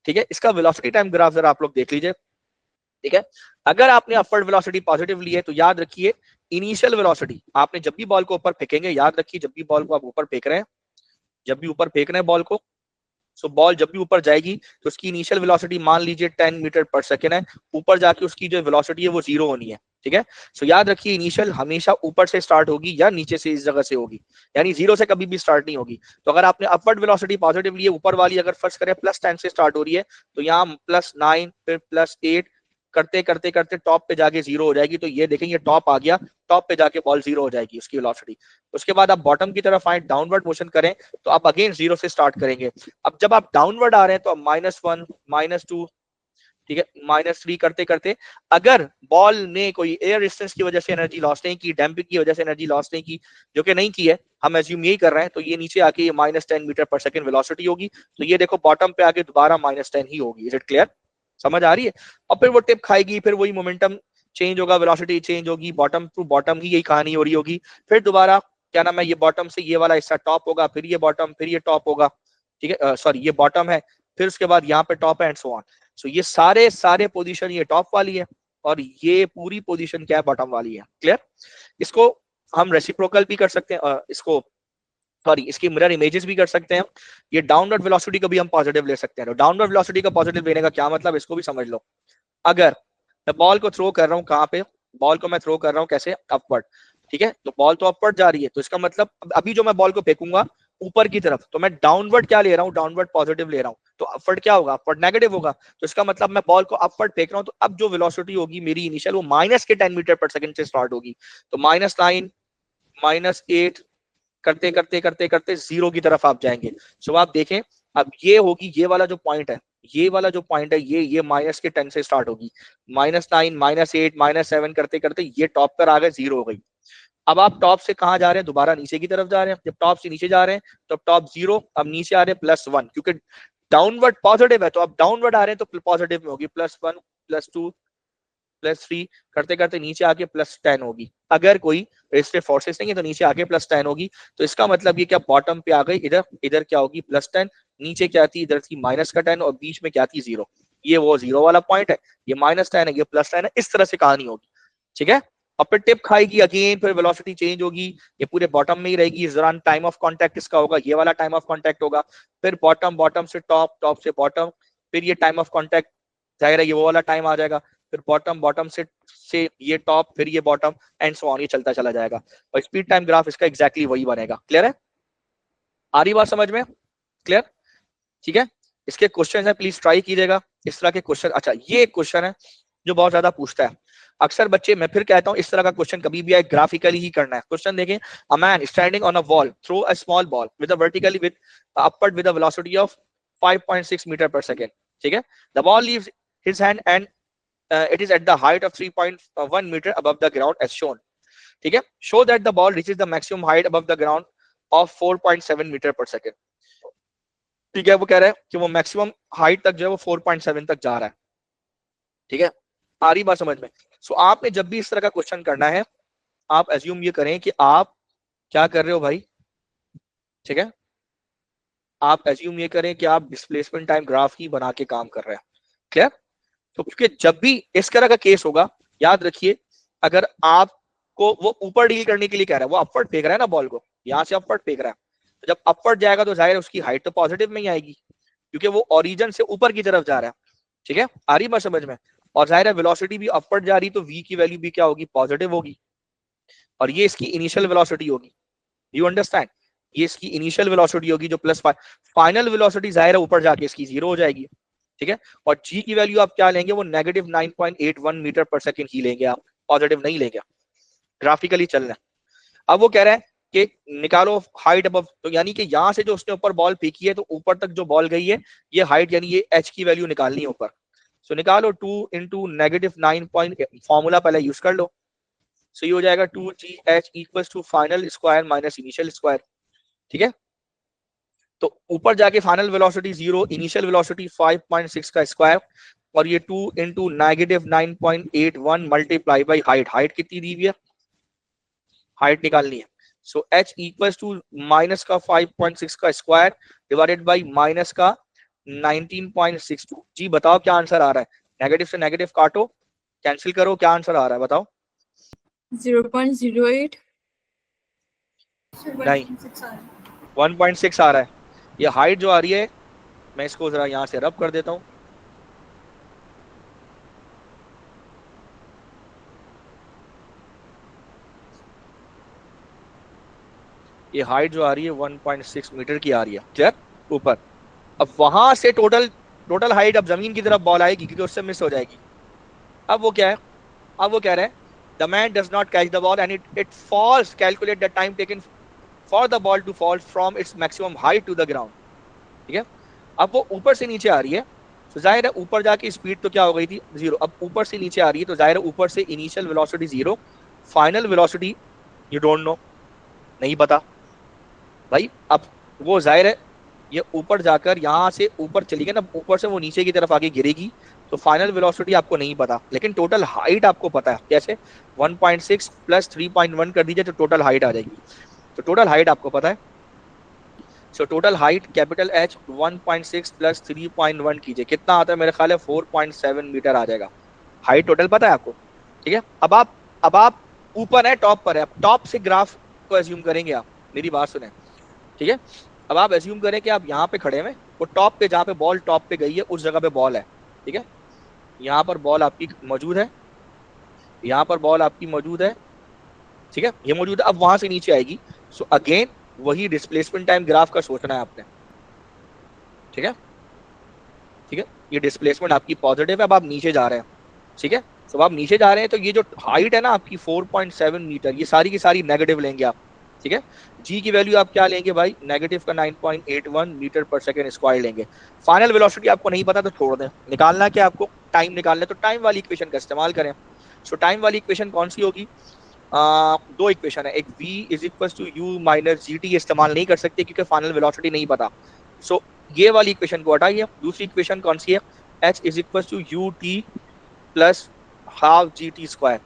ठीक है, इसका वेलोसिटी टाइम ग्राफ जरा आप लोग देख लीजिए। ठीक है, अगर आपने अपवर्ड वेलोसिटी पॉजिटिव ली है तो याद रखिए इनिशियल वेलोसिटी, आपने जब भी बॉल को ऊपर फेंकेंगे, याद रखिए जब भी बॉल को आप ऊपर फेंक रहे हैं, जब भी ऊपर फेंक रहे हैं बॉल को, सो बॉल जब भी ऊपर जाएगी तो उसकी इनिशियल वेलोसिटी मान लीजिए 10 मीटर पर सेकेंड है, ऊपर जाके उसकी जो वेलोसिटी है वो जीरो होनी है। ठीक है, सो याद रखिए इनिशियल हमेशा ऊपर से स्टार्ट होगी या नीचे से, इस जगह से होगी, यानी जीरो से कभी भी स्टार्ट नहीं होगी। तो अगर आपने अपवर्ड वेलोसिटी पॉजिटिव ली है, ऊपर वाली अगर फर्स्ट करें +10 से स्टार्ट हो रही है, तो यहाँ +9 फिर +8 करते करते करते टॉप पे जाके जीरो हो जाएगी। तो ये देखेंगे टॉप आ गया, टॉप पे जाके बॉल जीरो हो जाएगी उसकी वेलोसिटी। उसके बाद आप बॉटम की तरफ आए, डाउनवर्ड मोशन करें, तो आप अगेन जीरो से स्टार्ट करेंगे। अब जब आप डाउनवर्ड आ रहे हैं तो आप -1 -2, ठीक है, -3 करते करते, अगर बॉल ने कोई एयर रेजिस्टेंस की वजह से एनर्जी लॉस नहीं की, डैम्पिंग की वजह से एनर्जी लॉस नहीं की, जो कि नहीं की है, हम एज्यूम यही कर रहे हैं, तो ये नीचे आके ये -10 मीटर पर सेकंड वेलोसिटी होगी। तो ये देखो बॉटम पे आके दोबारा -10 ही होगी। इज इट क्लियर, समझ आ रही है। और फिर वो टिप खाएगी, फिर वही मोमेंटम चेंज होगा, वेलोसिटी चेंज होगी, बॉटम टू बॉटम ही यही कहानी हो रही होगी। फिर दोबारा क्या नाम है, ये बॉटम से ये वाला हिस्सा टॉप होगा, फिर ये बॉटम, फिर ये टॉप होगा। ठीक है, सॉरी ये बॉटम है, फिर उसके बाद यहाँ पे टॉप है एंड सो ऑन। सो ये सारे सारे पोजीशन ये टॉप वाली है और ये पूरी पोजीशन क्या है, बॉटम वाली है। क्लियर, इसको हम रेसिप्रोकल भी कर सकते हैं, इसको सॉरी इसकी मिरर इमेजेस भी कर सकते हैं। ये डाउनवर्ड वेलोसिटी को भी हम पॉजिटिव ले सकते हैं। तो डाउनवर्ड वेलोसिटी का पॉजिटिव लेने का क्या मतलब, इसको भी समझ लो। अगर मैं बॉल को थ्रो कर रहा हूँ, कहाँ पे बॉल को मैं थ्रो कर रहा हूँ, कैसे, अपवर्ड। ठीक है, तो बॉल तो अपवर्ड जा रही है, तो इसका मतलब अभी जो मैं बॉल को फेंकूंगा ऊपर की तरफ, तो मैं डाउनवर्ड क्या ले रहा हूँ, डाउनवर्ड पॉजिटिव ले रहा हूँ, तो अपवर्ड क्या होगा, अपवर्ड नेगेटिव होगा। तो इसका मतलब मैं बॉल को अपवर्ड फेंक रहा हूँ, तो अब जो वेलोसिटी होगी मेरी इनिशियल, वो -10 मीटर पर सेकंड से स्टार्ट होगी। तो -9 -8 करते करते करते करते जीरो की तरफ आप जाएंगे। सो आप देखें, अब ये होगी, ये वाला जो पॉइंट है, ये वाला जो पॉइंट है, ये -10 से स्टार्ट होगी, -9 -8 -7 करते करते ये टॉप पर आ गए, जीरो हो गई। अब आप टॉप से कहाँ जा रहे हैं, दोबारा नीचे की तरफ जा रहे हैं। जब टॉप से नीचे जा रहे हैं तो टॉप जीरो, अब नीचे आ रहे हैं +1, क्योंकि डाउनवर्ड पॉजिटिव है, तो अब डाउनवर्ड आ रहे हैं तो पॉजिटिव में होगी, +1 +2 +3 करते करते नीचे आके +10 होगी। अगर कोई रेजिस्टिव फोर्सेस नहीं है तो नीचे आके +10 होगी। तो इसका मतलब ये क्या, बॉटम पे आ गई, इधर इधर क्या होगी, +10, नीचे क्या थी, इधर थी -10 और बीच में क्या थी, जीरो। ये वो जीरो वाला पॉइंट है, ये -10 है, ये +10 है, इस तरह से कहानी होगी। ठीक है, और फिर टिप खाएगी अगेन, फिर वेलोसिटी चेंज होगी, ये पूरे बॉटम में ही रहेगी। इस दौरान टाइम ऑफ कांटेक्ट इसका होगा, ये वाला टाइम ऑफ कांटेक्ट होगा, फिर बॉटम, बॉटम से टॉप, टॉप से बॉटम, फिर ये टाइम ऑफ कांटेक्ट, जाहिर है ये वो वाला टाइम आ जाएगा, फिर बॉटम, बॉटम से ये टॉप, फिर ये बॉटम एंड सो ऑन, ये चलता चला जाएगा। और स्पीड टाइम ग्राफ इसका एग्जैक्टली वही बनेगा। क्लियर है, आ रही बात समझ में, क्लियर। ठीक है, इसके क्वेश्चन है, प्लीज ट्राई कीजिएगा इस तरह के क्वेश्चन। अच्छा, ये एक क्वेश्चन है जो बहुत ज्यादा पूछता है अक्सर बच्चे, मैं फिर कहता हूं इस तरह का क्वेश्चन कभी भी आए ग्राफिकली ही करना है। क्वेश्चन देखें, a man standing on a wall throw a small ball with a vertically with upward with a velocity of 5.6 metre per second. ठीक है, the ball leaves his hand and it is at the height of 3.1 meter above the ground as shown. ठीक है, show that the ball reaches the maximum height above the ground of 4.7 meter per second. ठीक है, वो कह रहा है कि वो मैक्सिमम हाइट तक जो है वो 4.7 तक जा रहा है। ठीक है, आ रही बात समझ में। सो आपने जब भी इस तरह का क्वेश्चन करना है, आप एज्यूम ये करें कि आप क्या कर रहे हो भाई। ठीक है, आप एज्यूम ये करें कि आप डिस्प्लेसमेंट टाइम ग्राफ ही बना के काम कर रहे हैं। क्लियर, तो क्योंकि जब भी इस तरह का केस होगा, याद रखिए, अगर आपको वो ऊपर डील करने के लिए कह रहा है, वो अपवर्ड फेंक रहा है ना बॉल को, यहां से अपवर्ड फेंक रहा है, तो जब अपवर्ड जाएगा तो जाहिर है उसकी हाइट तो पॉजिटिव में ही आएगी, क्योंकि वो ओरिजिन से ऊपर की तरफ जा रहा है। ठीक है, आ रही बात समझ में। और जाहिर है वेलोसिटी भी अपवर्ड जा रही, तो v की वैल्यू भी क्या होगी, पॉजिटिव होगी। और ये इसकी इनिशियल वेलोसिटी होगी। You understand? ये इसकी इनिशियल वेलोसिटी होगी जो प्लस फाइनल वेलोसिटी जाहिर है ऊपर जाके इसकी जीरो हो जाएगी। ठीक है, और जी की वैल्यू आप क्या लेंगे, वो नेगेटिव 9.81 मीटर पर सेकेंड ही लेंगे आप, पॉजिटिव नहीं लेंगे। ग्राफिकली चलना है। अब वो कह रहा है कि निकालो हाइट अबव, तो यानी कि यहां से जो उसने ऊपर बॉल फेंकी है तो ऊपर तक जो बॉल गई है ये हाइट, यानी ये एच की वैल्यू निकालनी है ऊपर। सो निकालो 2 इंटू नेगेटिव 9 पॉइंट, फॉर्मूला पहले यूज कर लो। सो ये हो जाएगा 2gh equal to final square minus initial square. ठीक है, तो ऊपर जाके फाइनल वेलोसिटी 0, इनिशियल वेलोसिटी 5.6 का स्क्वायर, और ये 2 into negative 9.81 multiply by height. Height कितनी दी हुई है, हाइट निकालनी है। सो h इक्वल टू माइनस का 5.6 का स्क्वायर डिवाइडेड बाई माइनस का 19.62। जी बताओ क्या आंसर आ रहा है, नेगेटिव से नेगेटिव काटो, कैंसिल करो, क्या आंसर आ रहा है बताओ। 0.08 नहीं, 1.6 आ रहा है। ये हाइट जो आ रही है, मैं इसको जरा यहां से रब कर देता हूं। ये हाइट जो आ रही है 1.6 मीटर की आ रही है, क्लियर ऊपर। अब वहां से टोटल हाइट अब जमीन की तरफ बॉल आएगी क्योंकि उससे मिस हो जाएगी। अब वो क्या है, अब वो कह रहे हैं the man does not catch the ball and it falls, calculate the time taken for the ball to fall from its maximum height to the ground. ठीक है, अब वो ऊपर से नीचे आ रही है, तो जाहिर है ऊपर जाके स्पीड तो क्या हो गई थी जीरो, अब ऊपर से नीचे आ रही है तो जाहिर है ऊपर से initial velocity zero, final velocity you don't know, नहीं पता भाई। अब वो जाहिर है ये ऊपर जाकर यहाँ से ऊपर चली गई ना, ऊपर से वो नीचे की तरफ आगे गिरेगी, तो फाइनल वेलोसिटी आपको नहीं पता, लेकिन टोटल हाइट आपको पता है। कैसे, 1.6 प्लस 3.1 कर दीजिए तो टोटल हाइट आ जाएगी। तो टोटल हाइट आपको पता है। So total height capital H 1.6 plus 3.1 कीजिए, कितना आता है, मेरे ख्याल है 4.7 मीटर आ जाएगा। हाइट टोटल पता है आपको। ठीक है, अब आप ऊपर है, टॉप पर है, अब टॉप से ग्राफ को एज्यूम करेंगे आप, मेरी बात सुने। ठीक है, अब आप एज्यूम करें कि आप यहाँ पे खड़े हैं, वो टॉप पे जहाँ पे बॉल टॉप पे गई है उस जगह पे बॉल है। ठीक है, यहाँ पर बॉल आपकी मौजूद है, यहाँ पर बॉल आपकी मौजूद है। ठीक है, ये मौजूद है, अब वहां से नीचे आएगी। सो अगेन वही डिस्प्लेसमेंट टाइम ग्राफ का सोचना है आपने। ठीक है, ठीक है, ये डिस्प्लेसमेंट आपकी पॉजिटिव है, अब आप नीचे जा रहे हैं। ठीक है, तो आप नीचे जा रहे हैं तो ये जो हाइट है ना आपकी 4.7 मीटर, ये सारी की सारी नेगेटिव लेंगे आप। ठीक है, जी की वैल्यू आप क्या लेंगे भाई, नेगेटिव का 9.81 मीटर पर सेकेंड स्क्वायर लेंगे। फाइनल वेलोसिटी आपको नहीं पता तो छोड़ दें, निकालना क्या आपको, टाइम निकालना है तो टाइम वाली इक्वेशन का इस्तेमाल करें। सो टाइम वाली इक्वेशन कौन सी होगी, दो इक्वेशन है, एक v is equal to u minus g t, इस्तेमाल नहीं कर सकते क्योंकि फाइनल वेलोसिटी नहीं पता। सो ये वाली इक्वेशन को हटाइए, दूसरी इक्वेशन कौन सी है, h is equal to u t plus half g t square.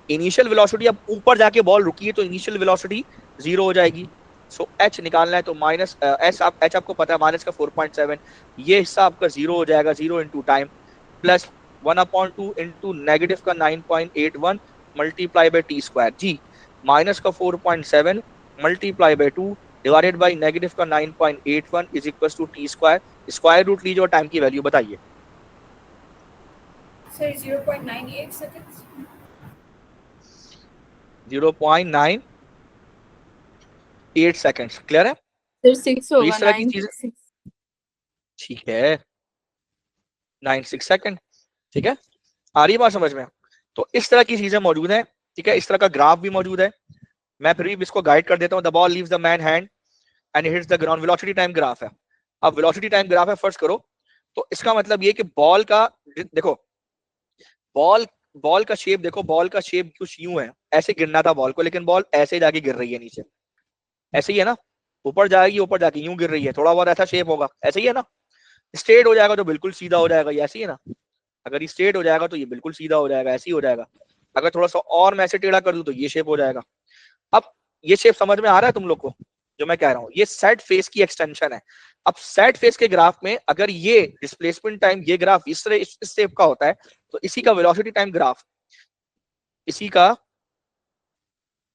Initial velocity, अब ऊपर जाके बॉल रुकी है तो इनिशियल वेलोसिटी जीरो हो जाएगी। सो एच निकालना है तो माइनस एच, आप एच आपको पता है माइनस का 4.7, ये हिस्सा आपका जीरो हो जाएगा, zero into time plus 1/2 into negative का 9.81 multiply by t square. G minus का 4.7 multiply by 2 divided by negative का 9.81 is equal to t square. Square root लीजिए और टाइम की वैल्यू बताइए। Sir 0.98 seconds. 0.98 सेकेंड्स, क्लियर है। सर 6 तो होगा, इस तरह की चीजें, 9.6। ठीक है, 96 सेकेंड। ठीक है, आ रही है बात समझ में। तो इस तरह की चीजें मौजूद हैं। ठीक है, इस तरह का ग्राफ भी मौजूद है, मैं फिर भी इसको गाइड कर देता हूँ। The ball leaves the man hand and hits the ground, velocity time graph है। अब वेलोसिटी टाइम ग्राफ है, फर्स्ट करो तो इसका मतलब ये कि बॉल का, देखो बॉल बॉल का शेप देखो, बॉल का शेप कुछ यूं है, ऐसे गिरना था बॉल को, लेकिन बॉल ऐसे जाके गिर रही है नीचे, ऐसे ही है ना, ऊपर जाएगी, ऊपर जाके यूं गिर रही है, थोड़ा बहुत ऐसा शेप होगा, ऐसे ही है ना। स्ट्रेट हो जाएगा तो बिल्कुल सीधा हो जाएगा, ये ऐसे ही है ना। अगर ये स्ट्रेट हो जाएगा तो ये बिल्कुल सीधा हो जाएगा, ऐसे ही हो जाएगा। अगर थोड़ा सा और मैं ऐसे टेढ़ा कर दूं तो ये शेप हो जाएगा। अब ये शेप समझ में आ रहा है तुम लोग को जो मैं कह रहा हूँ, ये सेट फेस की एक्सटेंशन है। अब सेट फेस के ग्राफ में अगर ये डिस्प्लेसमेंट टाइम, ये ग्राफ इस तरह इस शेप का होता है, तो इसी का वेलोसिटी टाइम ग्राफ, इसी का,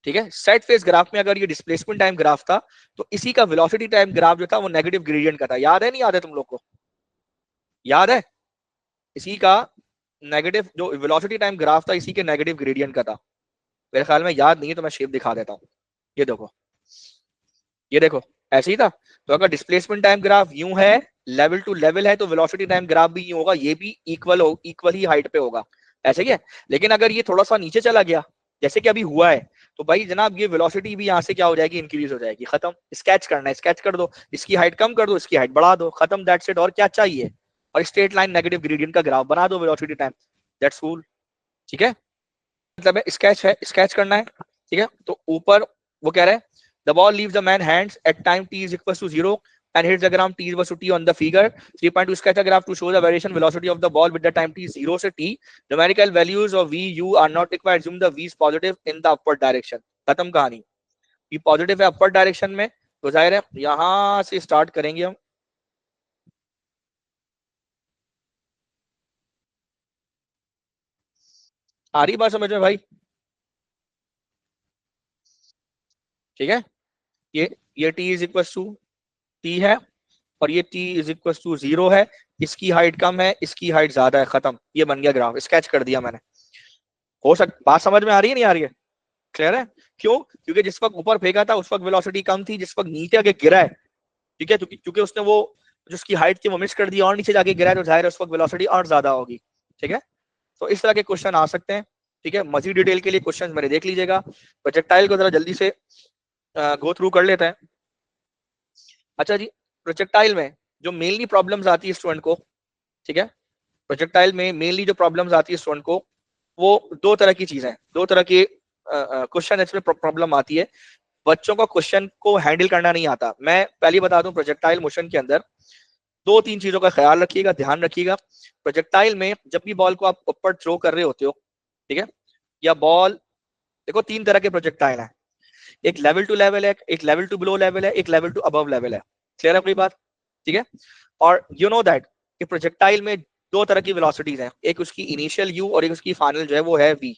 ठीक है, सेट फेस ग्राफ में अगर ये डिस्प्लेसमेंट टाइम ग्राफ था तो इसी का वेलोसिटी टाइम ग्राफ जो था वो नेगेटिव ग्रेडियंट का था। याद है नहीं याद है तुम लोग को, याद है, इसी का नेगेटिव जो वेलोसिटी टाइम ग्राफ था इसी के नेगेटिव ग्रेडियंट का था। मेरे ख्याल में याद नहीं है तो मैं शेप दिखा देता हूँ। ये देखो, ये देखो, ऐसे ही था। तो अगर डिस्प्लेसमेंट टाइम ग्राफ यूं है, लेवल टू लेवल है, तो वेलोसिटी टाइम ग्राफ भी यूं होगा, ये भी इक्वल ही हाइट पे होगा, ऐसे ही है। लेकिन अगर ये थोड़ा सा नीचे चला गया, जैसे कि अभी हुआ है, तो भाई जनाब ये वेलोसिटी भी यहाँ से क्या हो जाएगी, इंक्रीज हो जाएगी, खत्म। स्केच करना है, स्केच कर दो, इसकी हाइट कम कर दो, इसकी हाइट बढ़ा दो, खत्म, दैट्स इट। और क्या चाहिए? और स्ट्रेट लाइन नेगेटिव ग्रेडियंट का ग्राफ बना दो वेलोसिटी टाइम, दैट्स कूल। ठीक है, मतलब स्केच है, स्केच करना है। ठीक है, तो ऊपर वो कह रहा है the ball leaves the man hands at time t is equals to 0 and hits the ground t equals to t on the figure 3.2 sketch a graph to show the variation velocity of the ball with the time t 0 से t numerical values of v u are not required assume the v is positive in the upward direction। खत्म कहानी। v positive है upward direction में, तो जाहिर है यहां से स्टार्ट करेंगे हम। आ रही बात समझ में भाई? ठीक है, ये t is equal to t है, और ये t इज इक्वल टू 0 है। इसकी हाइट कम है, इसकी हाइट ज्यादा है, खत्म, ये बन गया ग्राफ, स्केच कर दिया मैंने। बात समझ में आ रही है नहीं आ रही है? क्लियर है? क्यों? क्योंकि जिस वक्त ऊपर फेंका था उस वक्त वेलोसिटी कम थी, जिस वक्त नीचे आके गिरा है, ठीक है, क्योंकि उसने वो जो उसकी हाइट थी वो मिस कर दी और नीचे जाके गिरा है, तो जाहिर है उस वक्त वेलोसिटी और ज्यादा होगी। ठीक है, तो इस तरह के क्वेश्चन आ सकते हैं। ठीक है, मजीद डिटेल के लिए क्वेश्चन मेरे देख लीजिएगा। प्रोजेक्टाइल को जरा जल्दी से गो थ्रू कर लेते हैं। अच्छा जी, प्रोजेक्टाइल में जो मेनली प्रॉब्लम्स आती है स्टूडेंट को, ठीक है, प्रोजेक्टाइल में मेनली जो प्रॉब्लम्स आती है स्टूडेंट को, वो दो तरह की चीजें, दो तरह के क्वेश्चन इसमें प्रॉब्लम आती है। बच्चों को क्वेश्चन को हैंडल करना नहीं आता। मैं पहले बता दूं, प्रोजेक्टाइल मोशन के अंदर दो तीन चीजों का ख्याल रखिएगा, ध्यान रखिएगा। प्रोजेक्टाइल में जब भी बॉल को आप ऊपर थ्रो कर रहे होते हो, ठीक है, या बॉल, देखो तीन तरह के प्रोजेक्टाइल है, एक लेवल टू लेवल है, एक लेवल टू बिलो लेवल है, एक लेवल टू अबव लेवल है। क्लियर है अपनी बात? ठीक है, और यू नो दैट कि प्रोजेक्टाइल में दो तरह की वेलोसिटीज हैं, एक उसकी इनिशियल यू और एक उसकी फाइनल जो है वो है वी।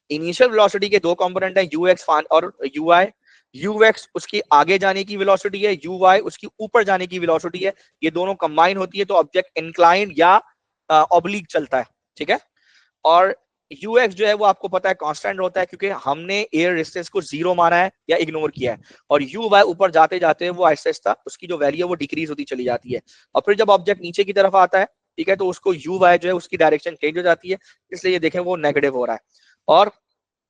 इनिशियल वेलोसिटी के दो कंपोनेंट है, यू एक्स और यू आई। यू एक्स उसकी आगे जाने की वेलोसिटी है, यू वाई उसकी ऊपर जाने की वेलोसिटी है। ये दोनों कंबाइन होती है तो ऑब्जेक्ट इंक्लाइन या ऑब्लिक चलता है। ठीक है, और यू एक्स जो है वो आपको पता है कांस्टेंट होता है, क्योंकि हमने एयर रेजिस्टेंस को जीरो माना है या इग्नोर किया है। और यू वाई ऊपर जाते जाते वो आहिस्ता आहिस्ता उसकी जो वैल्यू है वो डिक्रीज होती चली जाती है। और फिर जब ऑब्जेक्ट नीचे की तरफ आता है, ठीक है, तो उसको यू वाई जो है उसकी डायरेक्शन चेंज हो जाती है, इसलिए ये देखें वो नेगेटिव हो रहा है। और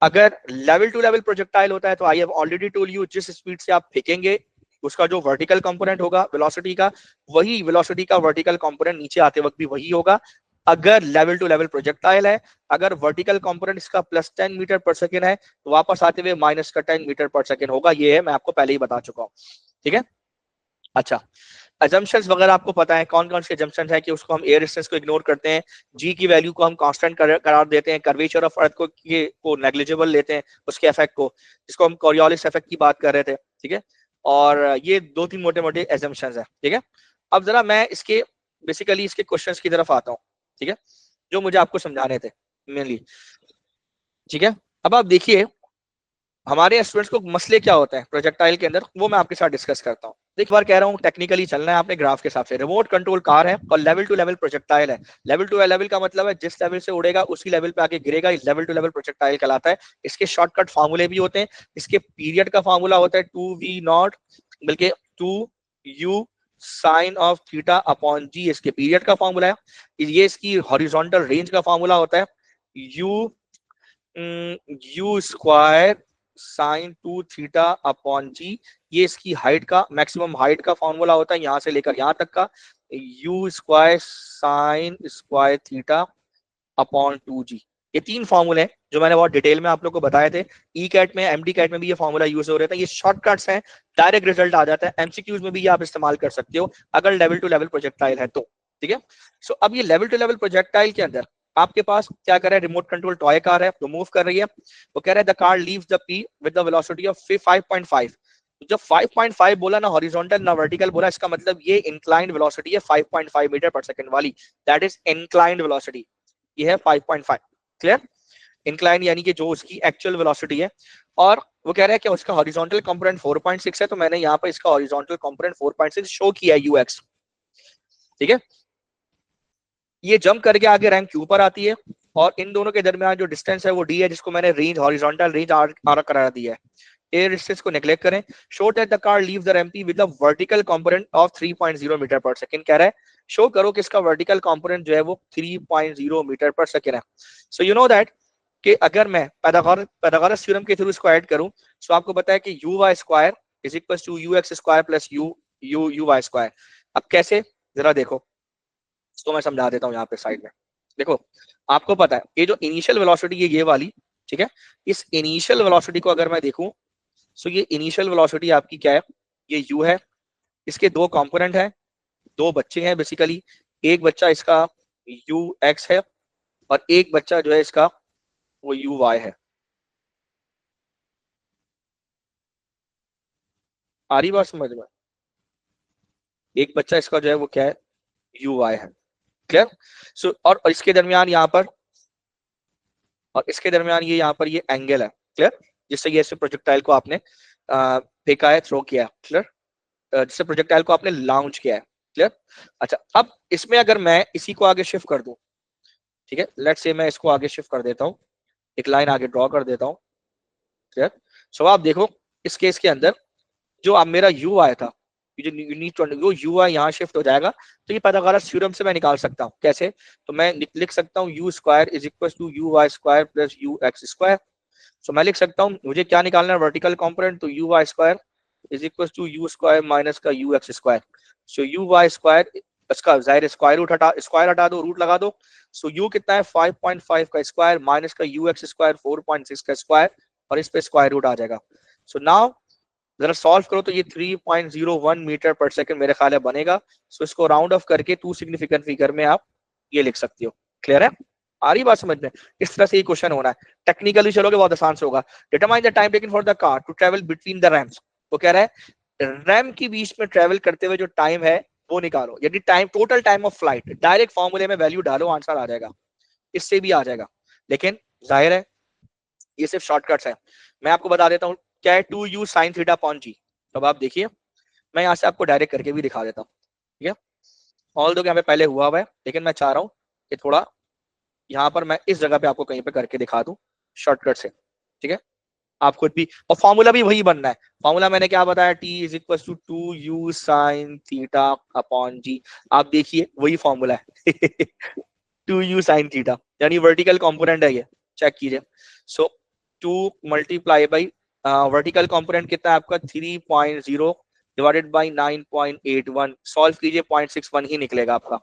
अगर लेवल टू लेवल प्रोजेक्टाइल होता है तो I have already told you, जिस स्पीड से आप फेंकेंगे उसका जो वर्टिकल कंपोनेंट होगा वेलोसिटी का, वही वेलोसिटी का वर्टिकल कंपोनेंट नीचे आते वक्त भी वही होगा। अगर लेवल टू लेवल प्रोजेक्टाइल है, अगर वर्टिकल कंपोनेंट इसका +10 मीटर पर सेकेंड है, तो वापस आते हुए -10 मीटर पर सेकेंड होगा। ये है, मैं आपको पहले ही बता चुका हूँ। ठीक है, अच्छा, अजम्पशंस वगैरह आपको पता है कौन कौन से अजम्पशंस है, कि उसको हम एयर रेजिस्टेंस को इग्नोर करते हैं, जी की वैल्यू को हम कांस्टेंट करार देते हैं, कर्वेचर ऑफ अर्थ को नेग्लिजिबल लेते हैं, उसके इफेक्ट को, जिसको हम कॉरियोलिस इफेक्ट की बात कर रहे थे। ठीक है, और ये दो तीन मोटे मोटे अजम्पशंस है। ठीक है, अब जरा मैं इसके बेसिकली इसके क्वेश्चंस की तरफ आता हूँ, ठीक है, जो मुझे आपको समझाने थे मेनली। ठीक है, अब आप देखिए हमारे स्टूडेंट्स को मसले क्या होते हैं प्रोजेक्टाइल के अंदर, वो मैं आपके साथ डिस्कस करता हूँ। एक बार कह रहा हूँ टेक्निकली चलना है आपने ग्राफ के हिसाब से। रिमोट कंट्रोल कार है और लेवल टू लेवल प्रोजेक्टाइल है। लेवल टू लेवल का मतलब है जिस लेवल से उड़ेगा उसी लेवल पे आके गिरेगा, इस लेवल टू लेवल प्रोजेक्टाइल कहलाता है। इसके शॉर्टकट फार्मूले भी होते हैं। इसके पीरियड का फार्मूला होता है 2v0, बल्कि 2u sine of theta upon g, इसके पीरियड का फार्मूला है। ये इसकी हॉरिजॉन्टल रेंज का फार्मूला होता है u square sine 2 theta upon g. ये इसकी हाइट का, मैक्सिमम हाइट का फॉर्मूला होता है, यहां से लेकर यहां तक का, you square sine square theta upon 2g। ये तीन फॉर्मूले हैं जो मैंने बहुत डिटेल में आप लोग को बताए थे। ई कैट में, एमडी कैट में भी ये फॉर्मूला यूज हो रहे थे। ये शॉर्टकट्स हैं, डायरेक्ट रिजल्ट आ जाता है। एमसीक्यूज में भी ये आप इस्तेमाल कर सकते हो अगर लेवल टू लेवल प्रोजेक्टाइल है तो। ठीक है, सो अब ये लेवल टू लेवल प्रोजेक्टाइल के अंदर आपके पास क्या कर रहा है, रिमोट कंट्रोल टॉय कार है जो मूव कर रही है। वो कह रहा है the car leaves the P with the velocity of 5.5। जब 5.5 बोला ना हॉरिजॉन्टल ना वर्टिकल बोला, इसका मतलब ये इंक्लाइंड वेलोसिटी है 5.5 मीटर पर सेकंड वाली, दैट इज इंक्लाइंड वेलोसिटी। ये है 5.5। क्लियर? इंक्लाइन यानी कि जो उसकी एक्चुअल वेलोसिटी है। और वो कह रहा है कि उसका हॉरिजॉन्टल कंपोनेंट 4.6 है, तो मैंने यहाँ पर इसका हॉरिजॉन्टल कंपोनेंट 4.6 शो किया है यूएक्स। ठीक है, ये जंप करके आगे रैंक क्यू पर आती है। और इन दोनों के दरमियान जो डिस्टेंस है वो डी है, जिसको मैंने रेंज हॉरिजॉन्टल रेंज आर करार दिया है। एयर डिस्टेंस को नेग्लेक्ट करें। Show that the car leave the ramp with the vertical component of 3.0 metre per second कह रहा है। शो करो कि इसका वर्टिकल कंपोनेंट जो है वो 3.0 मीटर पर सेकंड है। सो यू नो दैट कि अगर मैं पाइथागोरस थ्योरम के थ्रू इसको ऐड करूं, सो आपको पता है कि u y square is equal to u x square plus u y square. अब कैसे, जरा देखो, इसको मैं समझा देता हूँ यहाँ पे साइड में। देखो, आपको पता है ये जो इनिशियल वेलोसिटी है ये वाली, ठीक है, इस इनिशियल वेलोसिटी को अगर मैं देखूं, सो ये इनिशियल वेलोसिटी आपकी क्या है, ये u है। इसके दो कंपोनेंट हैं, दो बच्चे हैं बेसिकली। एक बच्चा इसका ux है और एक बच्चा जो है इसका वो uy है। आ रही बात समझ में? एक बच्चा इसका जो है वो क्या है, uy है। क्लियर? सो और इसके दरमियान यहाँ पर, और इसके दरमियान ये यहाँ पर ये एंगल है। क्लियर? जिससे ये ऐसे प्रोजेक्टाइल को आपने फेंका है, थ्रो किया है। क्लियर? जिससे प्रोजेक्टाइल को आपने लॉन्च किया है। क्लियर? अच्छा, अब इसमें अगर मैं इसी को आगे शिफ्ट कर दूं, ठीक है, लेट्स से मैं इसको आगे शिफ्ट कर देता हूं, एक लाइन आगे ड्रॉ कर देता हूं। क्लियर? सो आप देखो, इस केस के अंदर जो अब मेरा यू आया था, ये जो यूनिट वो यू आई यहाँ शिफ्ट हो जाएगा, तो ये पाइथागोरस थ्योरम से मैं निकाल सकता हूँ। कैसे? तो मैं लिख सकता हूँ u square is equal to u y square plus u x square. So मैं लिख सकता हूँ, मुझे क्या निकालना है, वर्टिकल कंपोनेंट, तो u y square is equal to u square minus का u x square. So u y square, इसका जाहिर स्क्वायर रूट हटा, स्क्वायर हटा दो, रूट लगा दो। सो यू कितना है 5.5 का स्क्वायर माइनस का यू एक्स स्क्वायर 4.6 का स्क्वायर, और इस पे स्क्वायर रूट आ जाएगा। सो नाउ जरा सॉल्व करो तो ये 3.01 मीटर पर सेकंड मेरे ख्याल है बनेगा। सो इसको राउंड ऑफ करके टू सिग्निफिकेंट फिगर में आप ये लिख सकते हो। क्लियर है? आ रही बात समझ में? इस तरह से ये क्वेश्चन होना है। टेक्निकली चलोगे बहुत आसान से होगा। Determine the time taken for the car to travel between the ramps. वो कह रहा है रैम के बीच में ट्रेवल करते हुए जो टाइम है वो निकालो, यदि time, total time of flight, direct फॉर्मूले में वैल्यू डालो, आंसर आ जाएगा। इससे भी आ जाएगा, लेकिन जाहिर है ये सिर्फ शॉर्टकट्स है। मैं आपको बता देता हूँ क्या है, 2u sin थीटा अपॉन जी। तो अब आप देखिए, मैं यहाँ से आपको डायरेक्ट करके भी दिखा देता हूँ। ठीक है, ऑल दो यहाँ पे पहले हुआ है, लेकिन मैं चाह रहा हूँ कि थोड़ा यहाँ पर मैं इस जगह पे आपको कहीं पे करके दिखा दूं शॉर्टकट से। ठीक है, आप खुद भी, और फॉर्मूला भी वही बनना है। फॉर्मूला मैंने क्या बताया, t is equal to 2u sin theta upon g. आप देखिए वही फॉर्मूला है 2u sin थीटा, यानी वर्टिकल कंपोनेंट है ये, चेक कीजिए। So 2 multiply by vertical component कितना है आपका 3.0 डिवाइडेड बाई 9.81, सॉल्व कीजिए 0.61 ही निकलेगा आपका।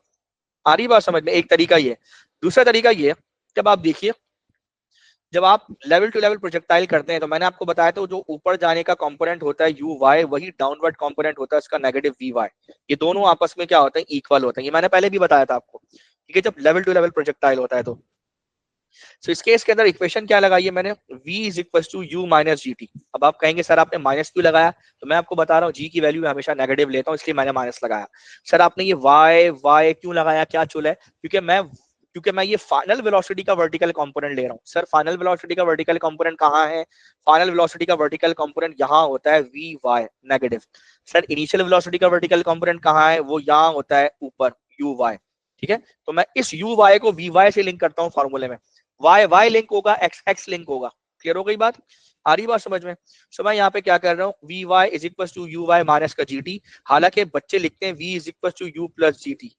आ रही बात समझ में? एक तरीका ये। दूसरा तरीका ये, जब आप देखिए, जब आप लेवल टू लेवल प्रोजेक्टाइल करते हैं तो मैंने आपको बताया था जो ऊपर जाने का कंपोनेंट होता है यू वाई, वही डाउनवर्ड कंपोनेंट होता है इसका नेगेटिव वी वाई। ये दोनों आपस में क्या होते हैं, इक्वल होते हैं। ये मैंने पहले भी बताया था आपको। ठीक है, जब लेवल टू लेवल प्रोजेक्टाइल होता है तो इस केस के अंदर इक्वेशन क्या लगाई है मैंने, v is equal to u minus g t. अब आप कहेंगे सर आपने माइनस क्यों लगाया, तो मैं आपको बता रहा हूँ g की वैल्यू मैं हमेशा नेगेटिव लेता हूँ, इसलिए मैंने माइनस लगाया। सर आपने ये y क्यों लगाया, क्या चुला है, क्योंकि मैं ये फाइनल वेलोसिटी का वर्टिकल कंपोनेंट ले रहा हूँ। सर फाइनल वेलोसिटी का वर्टिकल कंपोनेंट कहाँ है, फाइनल वेलोसिटी का वर्टिकल कंपोनेंट यहाँ होता है v y negative. Sir initial velocity का वर्टिकल कंपोनेंट कहाँ है, वो यहाँ होता है ऊपर यू वाई। ठीक है, तो मैं इस यू वाई को वी वाई से लिंक करता हूँ फॉर्मूले में, वाई वाई लिंक होगा, एक्स एक्स लिंक होगा। क्लियर हो गई बात? आ रही बात समझ में? सो मैं यहाँ पे क्या कर रहा हूँ, v y is equal to u y minus का जी टी। हालांकि बच्चे लिखते हैं v is equal to u plus g t,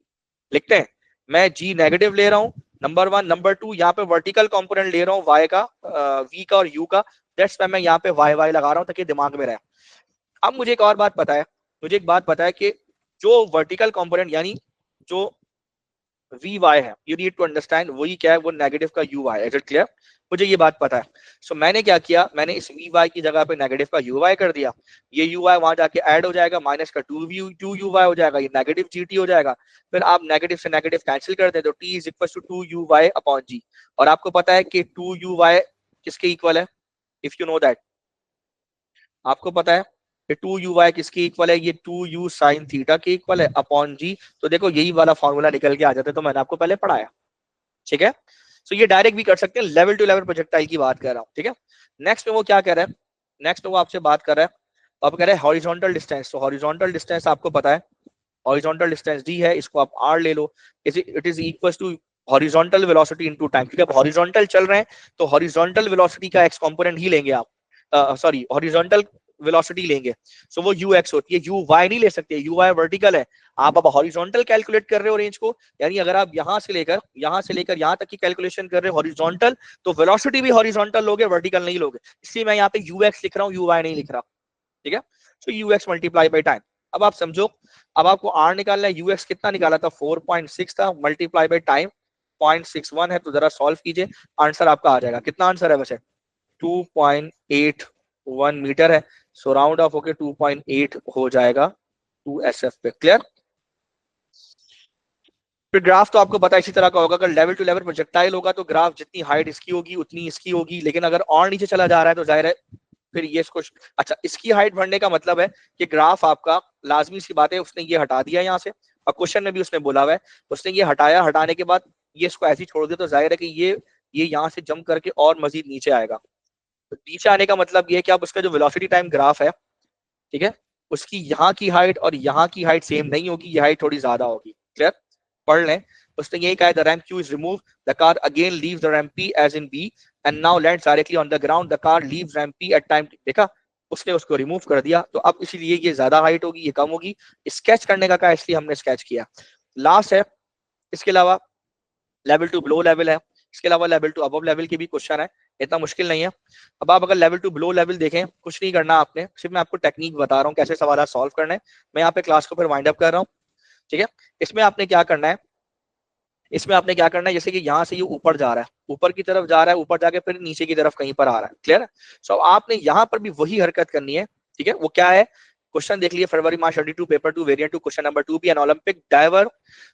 लिखते हैं, मैं जी नेगेटिव ले रहा हूँ, नंबर वन। नंबर टू, यहाँ पे वर्टिकल कंपोनेंट ले रहा हूँ वाई का, वी का और यू का, दैट्स मैं यहाँ पे वाई वाई लगा रहा हूँ ताकि दिमाग में रहे। अब मुझे एक और बात पता है, मुझे एक बात पता है कि जो वर्टिकल कंपोनेंट यानी जो वी वाई है, यू नीड टू अंडरस्टैंड वही क्या है, वो नेगेटिव का u y. Is it clear? मुझे ये बात पता है। सो मैंने क्या किया, मैंने इस वी वाई की जगह पे नेगेटिव का यू वाई कर दिया। ये यू वाई वहां जाके ऐड हो जाएगा, माइनस का टू यू वाई हो जाएगा, ये नेगेटिव जी टी हो जाएगा। फिर आप नेगेटिव से नेगेटिव कैंसिल कर दे तो t is equal to 2u upon g. और आपको पता है कि 2u किसके इक्वल है, इफ यू नो दैट, आपको पता है कि 2u किसके इक्वल है, ये 2u sin थीटा के इक्वल है अपॉन जी। तो देखो यही वाला फॉर्मूला निकल के आ जाता है, तो मैंने आपको पहले पढ़ाया। ठीक है, सो ये डायरेक्ट भी कर सकते हैं, लेवल टू लेवल प्रोजेक्टाइल की बात कर रहा हूँ। ठीक है, नेक्स्ट में वो क्या कह रहा है, नेक्स्ट में वो आपसे बात कर रहा है, अब कह रहा है हॉरिजॉन्टल डिस्टेंस। तो हॉरिजॉन्टल डिस्टेंस आपको पता है, हॉरिजॉन्टल डिस्टेंस डी है, इसको आप आर ले लो, it is equal to horizontal velocity into time, क्योंकि आप हॉरिजॉन्टल चल रहे हैं तो हॉरिजॉन्टल वेलोसिटी का एक्स कंपोनेंट ही लेंगे आप, सॉरी हॉरिजॉन्टल वेलोसिटी लेंगे, सो वो यू एक्स होती है, यू वाई नहीं ले सकते, यू वाई वर्टिकल है। आप अब हॉरिजॉन्टल कैलकुलेट कर रहे हो रेंज को, यानी अगर आप यहां से लेकर यहां तक की कैलकुलेशन कर रहे हो हॉरिजॉन्टल, तो वेलोसिटी भी हॉरिजॉन्टल लोगे, वर्टिकल नहीं लोगे, इसलिए मैं यहाँ पे यू एक्स लिख रहा हूँ, यू वाई नहीं लिख रहा, ठीक है। So you x multiply by time. अब आप समझो, अब आपको आर निकालना है, यू एक्स कितना निकाला था 4.6 था, मल्टीप्लाई बाई टाइम 0.61 है, तो जरा सॉल्व कीजिए, आंसर आपका आ जाएगा। कितना आंसर है वैसे 2.81 मीटर है, सो राउंड ऑफ होके 2.8 हो जाएगा 2SF पे। क्लियर? फिर ग्राफ तो आपको पता है इसी तरह का होगा, अगर लेवल टू लेवल प्रोजेक्टाइल होगा तो ग्राफ जितनी हाइट इसकी होगी उतनी इसकी होगी, लेकिन अगर और नीचे चला जा रहा है तो जाहिर है फिर ये इसको, अच्छा इसकी हाइट बढ़ने का मतलब है कि ग्राफ आपका, लाजमी सी बात है उसने ये हटा दिया यहाँ से, और क्वेश्चन में भी उसने बोला हुआ है, उसने ये हटाया, हटाने के बाद ये इसको ऐसे ही छोड़ दिया, तो जाहिर है कि ये यहाँ से जंप करके और मजीद नीचे आएगा। तो नीचे आने का मतलब ये है कि आप उसका जो वेलोसिटी टाइम ग्राफ है, ठीक है, उसकी यहाँ की हाइट और यहाँ की हाइट सेम नहीं होगी, ये हाइट थोड़ी ज्यादा होगी। क्लियर? पढ़ लें, उसने यही कहा, the ramp Q is remove, the car again leaves the ramp P as in B and now lands directly on the ground, the car leaves ramp P at time. देखा, उसने उसको रिमूव कर दिया, तो अब इसीलिए ये ज्यादा हाइट होगी, ये कम होगी। स्केच करने का कहा, इसलिए हमने स्केच किया। लास्ट है, इसके अलावा लेवल टू बिलो लेवल है, इसके अलावा लेवल टू अबव लेवल की भी क्वेश्चन है, इतना मुश्किल नहीं है। अब आप अगर लेवल टू बिलो लेवल देखें, कुछ नहीं करना आपने, सिर्फ मैं आपको टेक्निक बता रहा हूँ कैसे सवाल सॉल्व करना है। मैं यहाँ पे क्लास को फिर वाइंड अप कर रहा हूँ, ठीक है। इसमें आपने क्या करना है, इसमें आपने क्या करना है, जैसे कि यहाँ से ये ऊपर जा रहा है, ऊपर की तरफ जा रहा है, ऊपर जाके फिर नीचे की तरफ कहीं पर आ रहा है। क्लियर है? सो आपने यहाँ पर भी वही हरकत करनी है, ठीक है। वो क्या है, क्वेश्चन देख लिए, फरवरी March 22 paper 2 variant 2 question number 2 B, an Olympic diver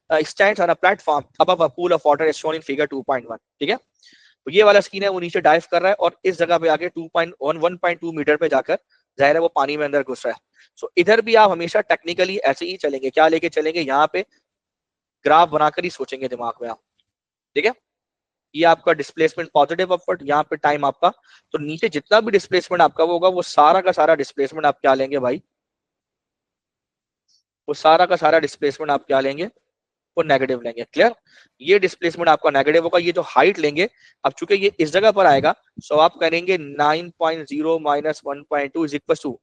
stands on a platform above a pool of water as shown in figure 2.1, ठीक है। तो ये वाला स्कीन है, वो नीचे डाइव कर रहा है और इस जगह पे आके 1.2 मीटर पे जाकर जाहिर है वो पानी में अंदर घुस रहा है। सो इधर भी आप हमेशा टेक्निकली ऐसे ही चलेंगे, क्या लेके चलेंगे, यहाँ पे ग्राफ बनाकर ही सोचेंगे दिमाग में आप, ठीक है। ये आपका डिस्प्लेसमेंट पॉजिटिव अपवर्ड, यहाँ पे टाइम आपका, तो नीचे जितना भी डिस्प्लेसमेंट आपका होगा वो सारा का सारा डिस्प्लेसमेंट आप क्या लेंगे भाई, वो सारा का सारा डिस्प्लेसमेंट आप क्या लेंगे, वो नेगेटिव लेंगे। क्लियर? ये डिस्प्लेसमेंट आपका नेगेटिव होगा, ये जो हाइट लेंगे, अब चूंकि ये इस जगह पर आएगा, सो आप करेंगे 9.0 माइनस 1.2 इज इक्वल टू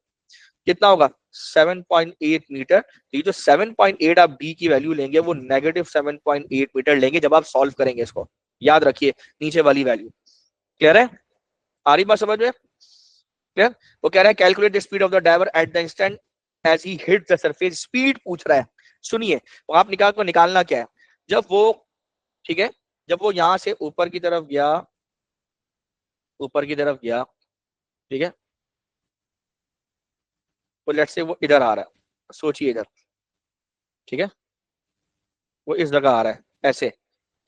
कितना होगा 7.8 मीटर। तो ये जो 7.8 आप डी की वैल्यू लेंगे वो नेगेटिव 7.8 मीटर लेंगे जब आप सॉल्व करेंगे इसको, याद रखिए नीचे वाली वैल्यू। क्लियर है? आ रही बात समझ में? क्लियर? वो कह रहा है calculate the speed of the diver at the instant as he hit the surface, speed पूछ रहा है। सुनिए, तो आप निकालना क्या है, जब वो, ठीक है, जब वो यहां से ऊपर की तरफ गया, ऊपर की तरफ गया, ठीक है, तो लेट्स से वो इधर आ रहा है, सोचिए इधर, ठीक है, वो इस जगह आ रहा है ऐसे,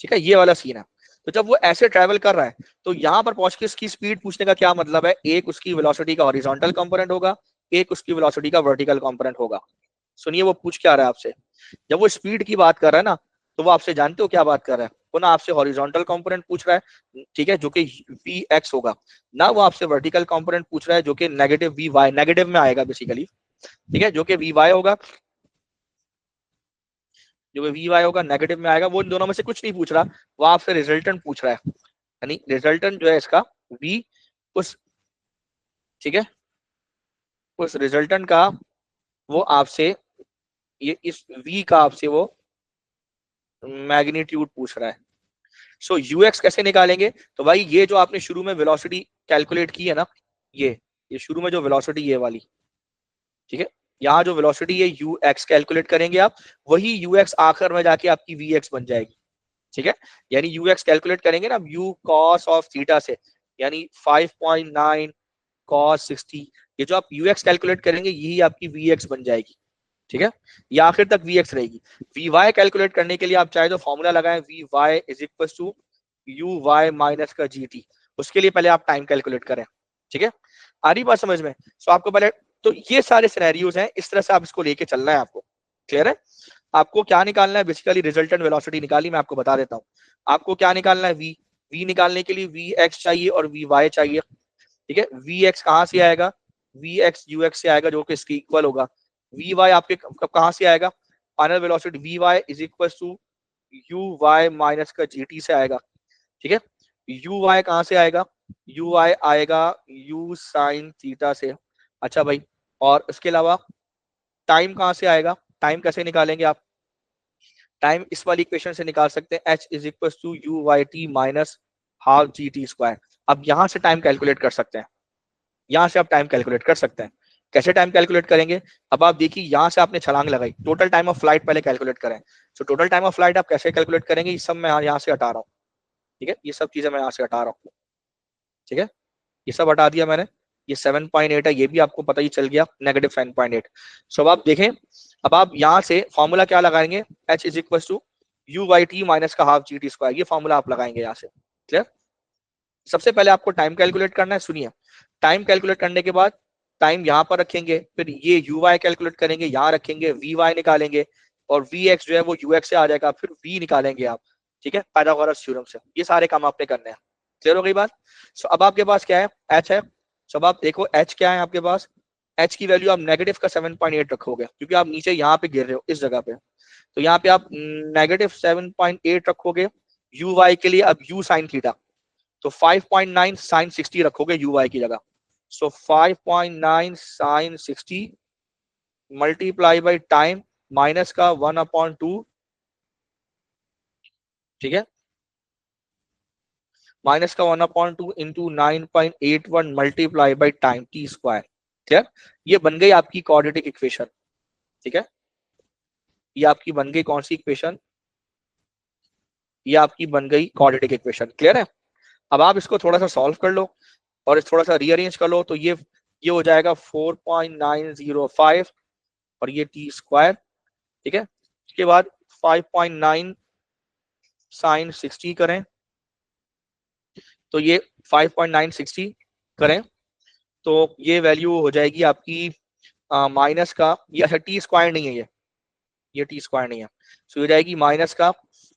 ठीक है, ये वाला सीन है। तो जब वो ऐसे ट्रैवल कर रहा है तो यहाँ पर पहुंच के उसकी स्पीड पूछने का क्या मतलब है, एक उसकी वेलोसिटी का हॉरिजॉन्टल कंपोनेंट होगा, एक उसकी वेलोसिटी का वर्टिकल कंपोनेंट होगा। सुनिए वो पूछ क्या रहा है आपसे, जब वो स्पीड की बात कर रहा है ना, तो वो आपसे जानते हो क्या बात कर रहा है, वो ना आपसे हॉरिजॉन्टल कंपोनेंट पूछ रहा है, ठीक है, जो कि वी एक्स होगा, ना वो आपसे वर्टिकल कंपोनेंट पूछ रहा है जो कि नेगेटिव वी वाई, नेगेटिव में आएगा बेसिकली, ठीक है, जो कि वी वाई होगा, जो वी वाई होगा नेगेटिव में आएगा। वो इन दोनों में से कुछ नहीं पूछ रहा, वो आपसे रिजल्टेंट पूछ रहा है, यानी रिजल्टेंट जो है इसका वी, उस, ठीक है, उस रिजल्टेंट का वो आपसे, ये इस वी का आपसे वो मैग्नीट्यूड पूछ रहा है। सो यूएक्स कैसे निकालेंगे, तो भाई ये जो आपने शुरू में वेलोसिटी कैलकुलेट की है ना, ये शुरू में जो वेलोसिटी ये वाली, ठीक है, यहाँ जो वेलोसिटी है यू एक्स कैलकुलेट करेंगे आप, वही यू एक्स आखिर में जाके आपकी वी एक्स बन जाएगी, ठीक है। यानी यू एक्स कैलकुलेट करेंगे ना यू कॉस ऑफ थीटा से, यानी 5.9 कॉस 60, ये जो आप यू एक्स कैलकुलेट करेंगे यही आपकी वी एक्स बन जाएगी, ठीक है, ये आखिर तक वी एक्स रहेगी। वी वाई कैलकुलेट करने के लिए आप चाहे तो फॉर्मूला लगाएं, v y is equal to u y minus का जी टी, उसके लिए पहले आप टाइम कैलकुलेट करें, ठीक है। आ रही बात समझ में? सो आपको पहले, तो ये सारे सिनेरियोज हैं, इस तरह से आप इसको लेके चलना है आपको। क्लियर है? आपको क्या निकालना है, बेसिकली रिजल्टेंट वेलोसिटी निकाली, मैं आपको बता देता हूँ। आपको क्या निकालना है, वी, वी निकालने के लिए वी एक्स चाहिए और वी वाई चाहिए, ठीक है। वी एक्स कहाँ से आएगा, वी एक्स यू एक्स से आएगा जो कि इसके इक्वल होगा। वी वाई आपके कहाँ से आएगा, final velocity v y is equal to u y minus का जी टी से आएगा, ठीक है। यू वाई कहाँ से आएगा, यू वाई आएगा यू साइन थीटा से। अच्छा भाई, और इसके अलावा टाइम कहाँ से आएगा, टाइम कैसे निकालेंगे आप, टाइम इस वाली इक्वेशन से निकाल सकते हैं, h is equal to u y t minus half g t square. अब यहां से टाइम कैलकुलेट कर सकते हैं, यहां से आप टाइम कैलकुलेट कर सकते हैं। कैसे टाइम कैलकुलेट करेंगे, अब आप देखिए यहां से आपने छलांग लगाई, टोटल टाइम ऑफ फ्लाइट पहले कैलकुलेट करें। So total time of flight आप कैसे कैलकुलेट करेंगे, ये सब मैं यहाँ से हटा रहा हूँ, ठीक है, ये सब चीजें मैं यहाँ से हटा रहा हूँ, ठीक है, ये सब हटा दिया मैंने। ये 7.8 है, ये भी आपको पता ही चल गया, नेगेटिव 7.8। सो अब आप देखें, अब आप यहाँ से फॉर्मूला क्या लगाएंगे, h is equal to u y t minus का हाफ जी टी स्क्वायर, ये फॉर्मूला आप लगाएंगे यहाँ से। क्लियर, सबसे पहले आपको टाइम कैलकुलेट करना है, सुनिए। टाइम कैलकुलेट करने के बाद टाइम यहाँ पर रखेंगे, फिर ये यू वाई कैलकुलेट करेंगे, यहाँ रखेंगे, वी वाई निकालेंगे, और वी एक्स जो है वो यू एक्स से आ जाएगा, फिर वी निकालेंगे आप, ठीक है, पाइथागोरस थ्योरम से। ये सारे काम आपने करने हैं। क्लियर हो गई बात। सो अब आपके पास क्या है, एच है। सो अब आप देखो एच क्या है आपके पास, एच की वैल्यू आप नेगेटिव का 7.8 रखोगे, क्योंकि आप नीचे यहाँ पे गिर रहे हो इस जगह पे, तो यहाँ पे आप नेगेटिव 7.8 रखोगे। यू वाई के लिए अब यू साइन थीटा, तो 5.9 साइन 60 रखोगे यू वाई की जगह। So 5.9 sine 60 multiply by time minus का 1/2, ठीक है, माइनस का 1/2 into 9.81 multiply by time t square. Clear, ये बन गई आपकी क्वाड्रेटिक इक्वेशन, ठीक है, ये आपकी बन गई कौन सी इक्वेशन, ये आपकी बन गई क्वाड्रेटिक इक्वेशन। क्लियर है, अब आप इसको थोड़ा सा सॉल्व कर लो और थोड़ा सा रीअरेंज कर लो, तो ये हो जाएगा 4.905 और ये टी स्क्वायर, ठीक है। उसके बाद 5.9 साइन 60 करें, तो ये 5.960 करें, तो ये वैल्यू हो जाएगी आपकी माइनस का, ये अच्छा टी स्क्वायर नहीं है, ये टी स्क्वायर नहीं है, सो ये जाएगी माइनस का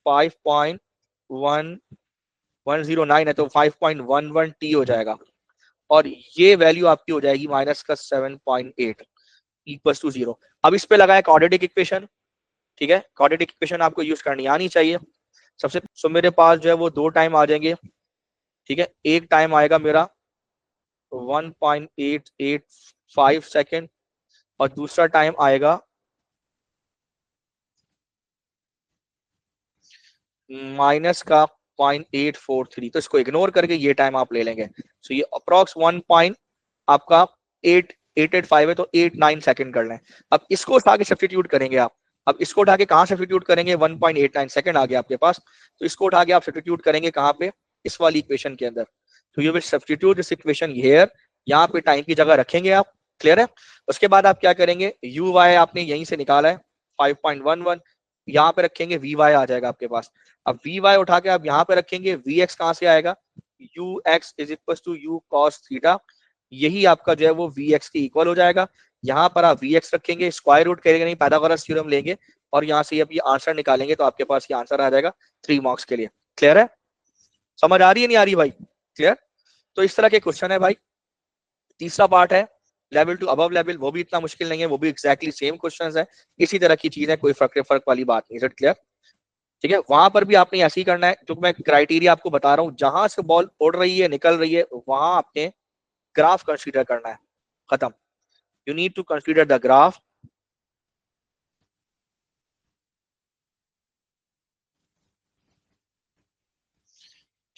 5.1109 है, तो 5.11 टी हो जाएगा, और ये वैल्यू आपकी हो जाएगी माइनस का 7.8 इक्वल टू 0। अब इस पे लगाए क्वाड्रेटिक इक्वेशन, ठीक है, क्वाड्रेटिक इक्वेशन आपको यूज करनी आनी चाहिए। सबसे सो मेरे पास जो है वो दो टाइम आ जाएंगे, ठीक है, एक टाइम आएगा मेरा 1.885 सेकेंड और दूसरा टाइम आएगा माइनस का 0.843, तो इसको इग्नोर करके ये टाइम आप ले लेंगे। सो ये अप्रॉक्स 1 पॉइंट आपका 885 है, तो 89 सेकंड कर लें। अब इसको उठा के सब्स्टिट्यूट करेंगे आप, अब इसको उठा के कहाँ सब्स्टिट्यूट करेंगे, 1.89 सेकंड आ गया आपके पास, तो इसको उठा के आप सब्स्टिट्यूट करेंगे कहाँ पे, इस वाली इक्वेशन के अंदर। तो you will substitute this equation here, यहाँ पे टाइम की जगह रखेंगे आप। क्लियर है, उसके बाद आप क्या करेंगे, यू वाई आपने यहीं से निकाला है 5.11, यहाँ पे रखेंगे, वी वाई आ जाएगा आपके पास। अब वी वाई उठा के आप यहाँ पे रखेंगे, वी एक्स कहाँ से आएगा, u x is equal to u cos theta, यही आपका जो है वो वी एक्स के इक्वल हो जाएगा। यहाँ पर आप वी एक्स रखेंगे, स्क्वायर रूट करेंगे नहीं, पाइथागोरस थ्योरम लेंगे और यहाँ से अब ये आंसर निकालेंगे, तो आपके पास ये आंसर आ जाएगा 3 मार्क्स के लिए। क्लियर है, समझ आ रही है नहीं आ रही भाई, क्लियर। तो इस तरह के क्वेश्चन है भाई। तीसरा पार्ट है लेवल टू अबव लेवल, वो भी इतना मुश्किल नहीं है, वो भी एक्जैक्टली सेम क्वेश्चन है, इसी तरह की चीज है, कोई फर्क वाली बात नहीं है। क्लियर, ठीक है, वहां पर भी आपने ऐसे ही करना है, जो मैं क्राइटेरिया आपको बता रहा हूँ, जहां से बॉल उड़ रही है निकल रही है वहां आपने ग्राफ कंसीडर करना है, खत्म। You need to consider the graph,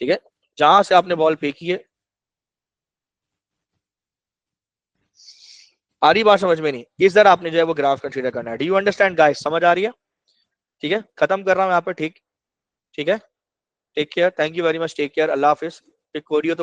ठीक है, जहां से आपने बॉल फेंकी है। आ रही बात समझ में नहीं, इस तरह आपने जो है वो ग्राफ कंसीडर करना है। डू यू अंडरस्टैंड गाइस, समझ आ रही है, ठीक है, खत्म कर रहा हूँ यहाँ पर, ठीक, ठीक है, take care, thank you very much, take care, अल्लाह हाफिज। कोई हो तो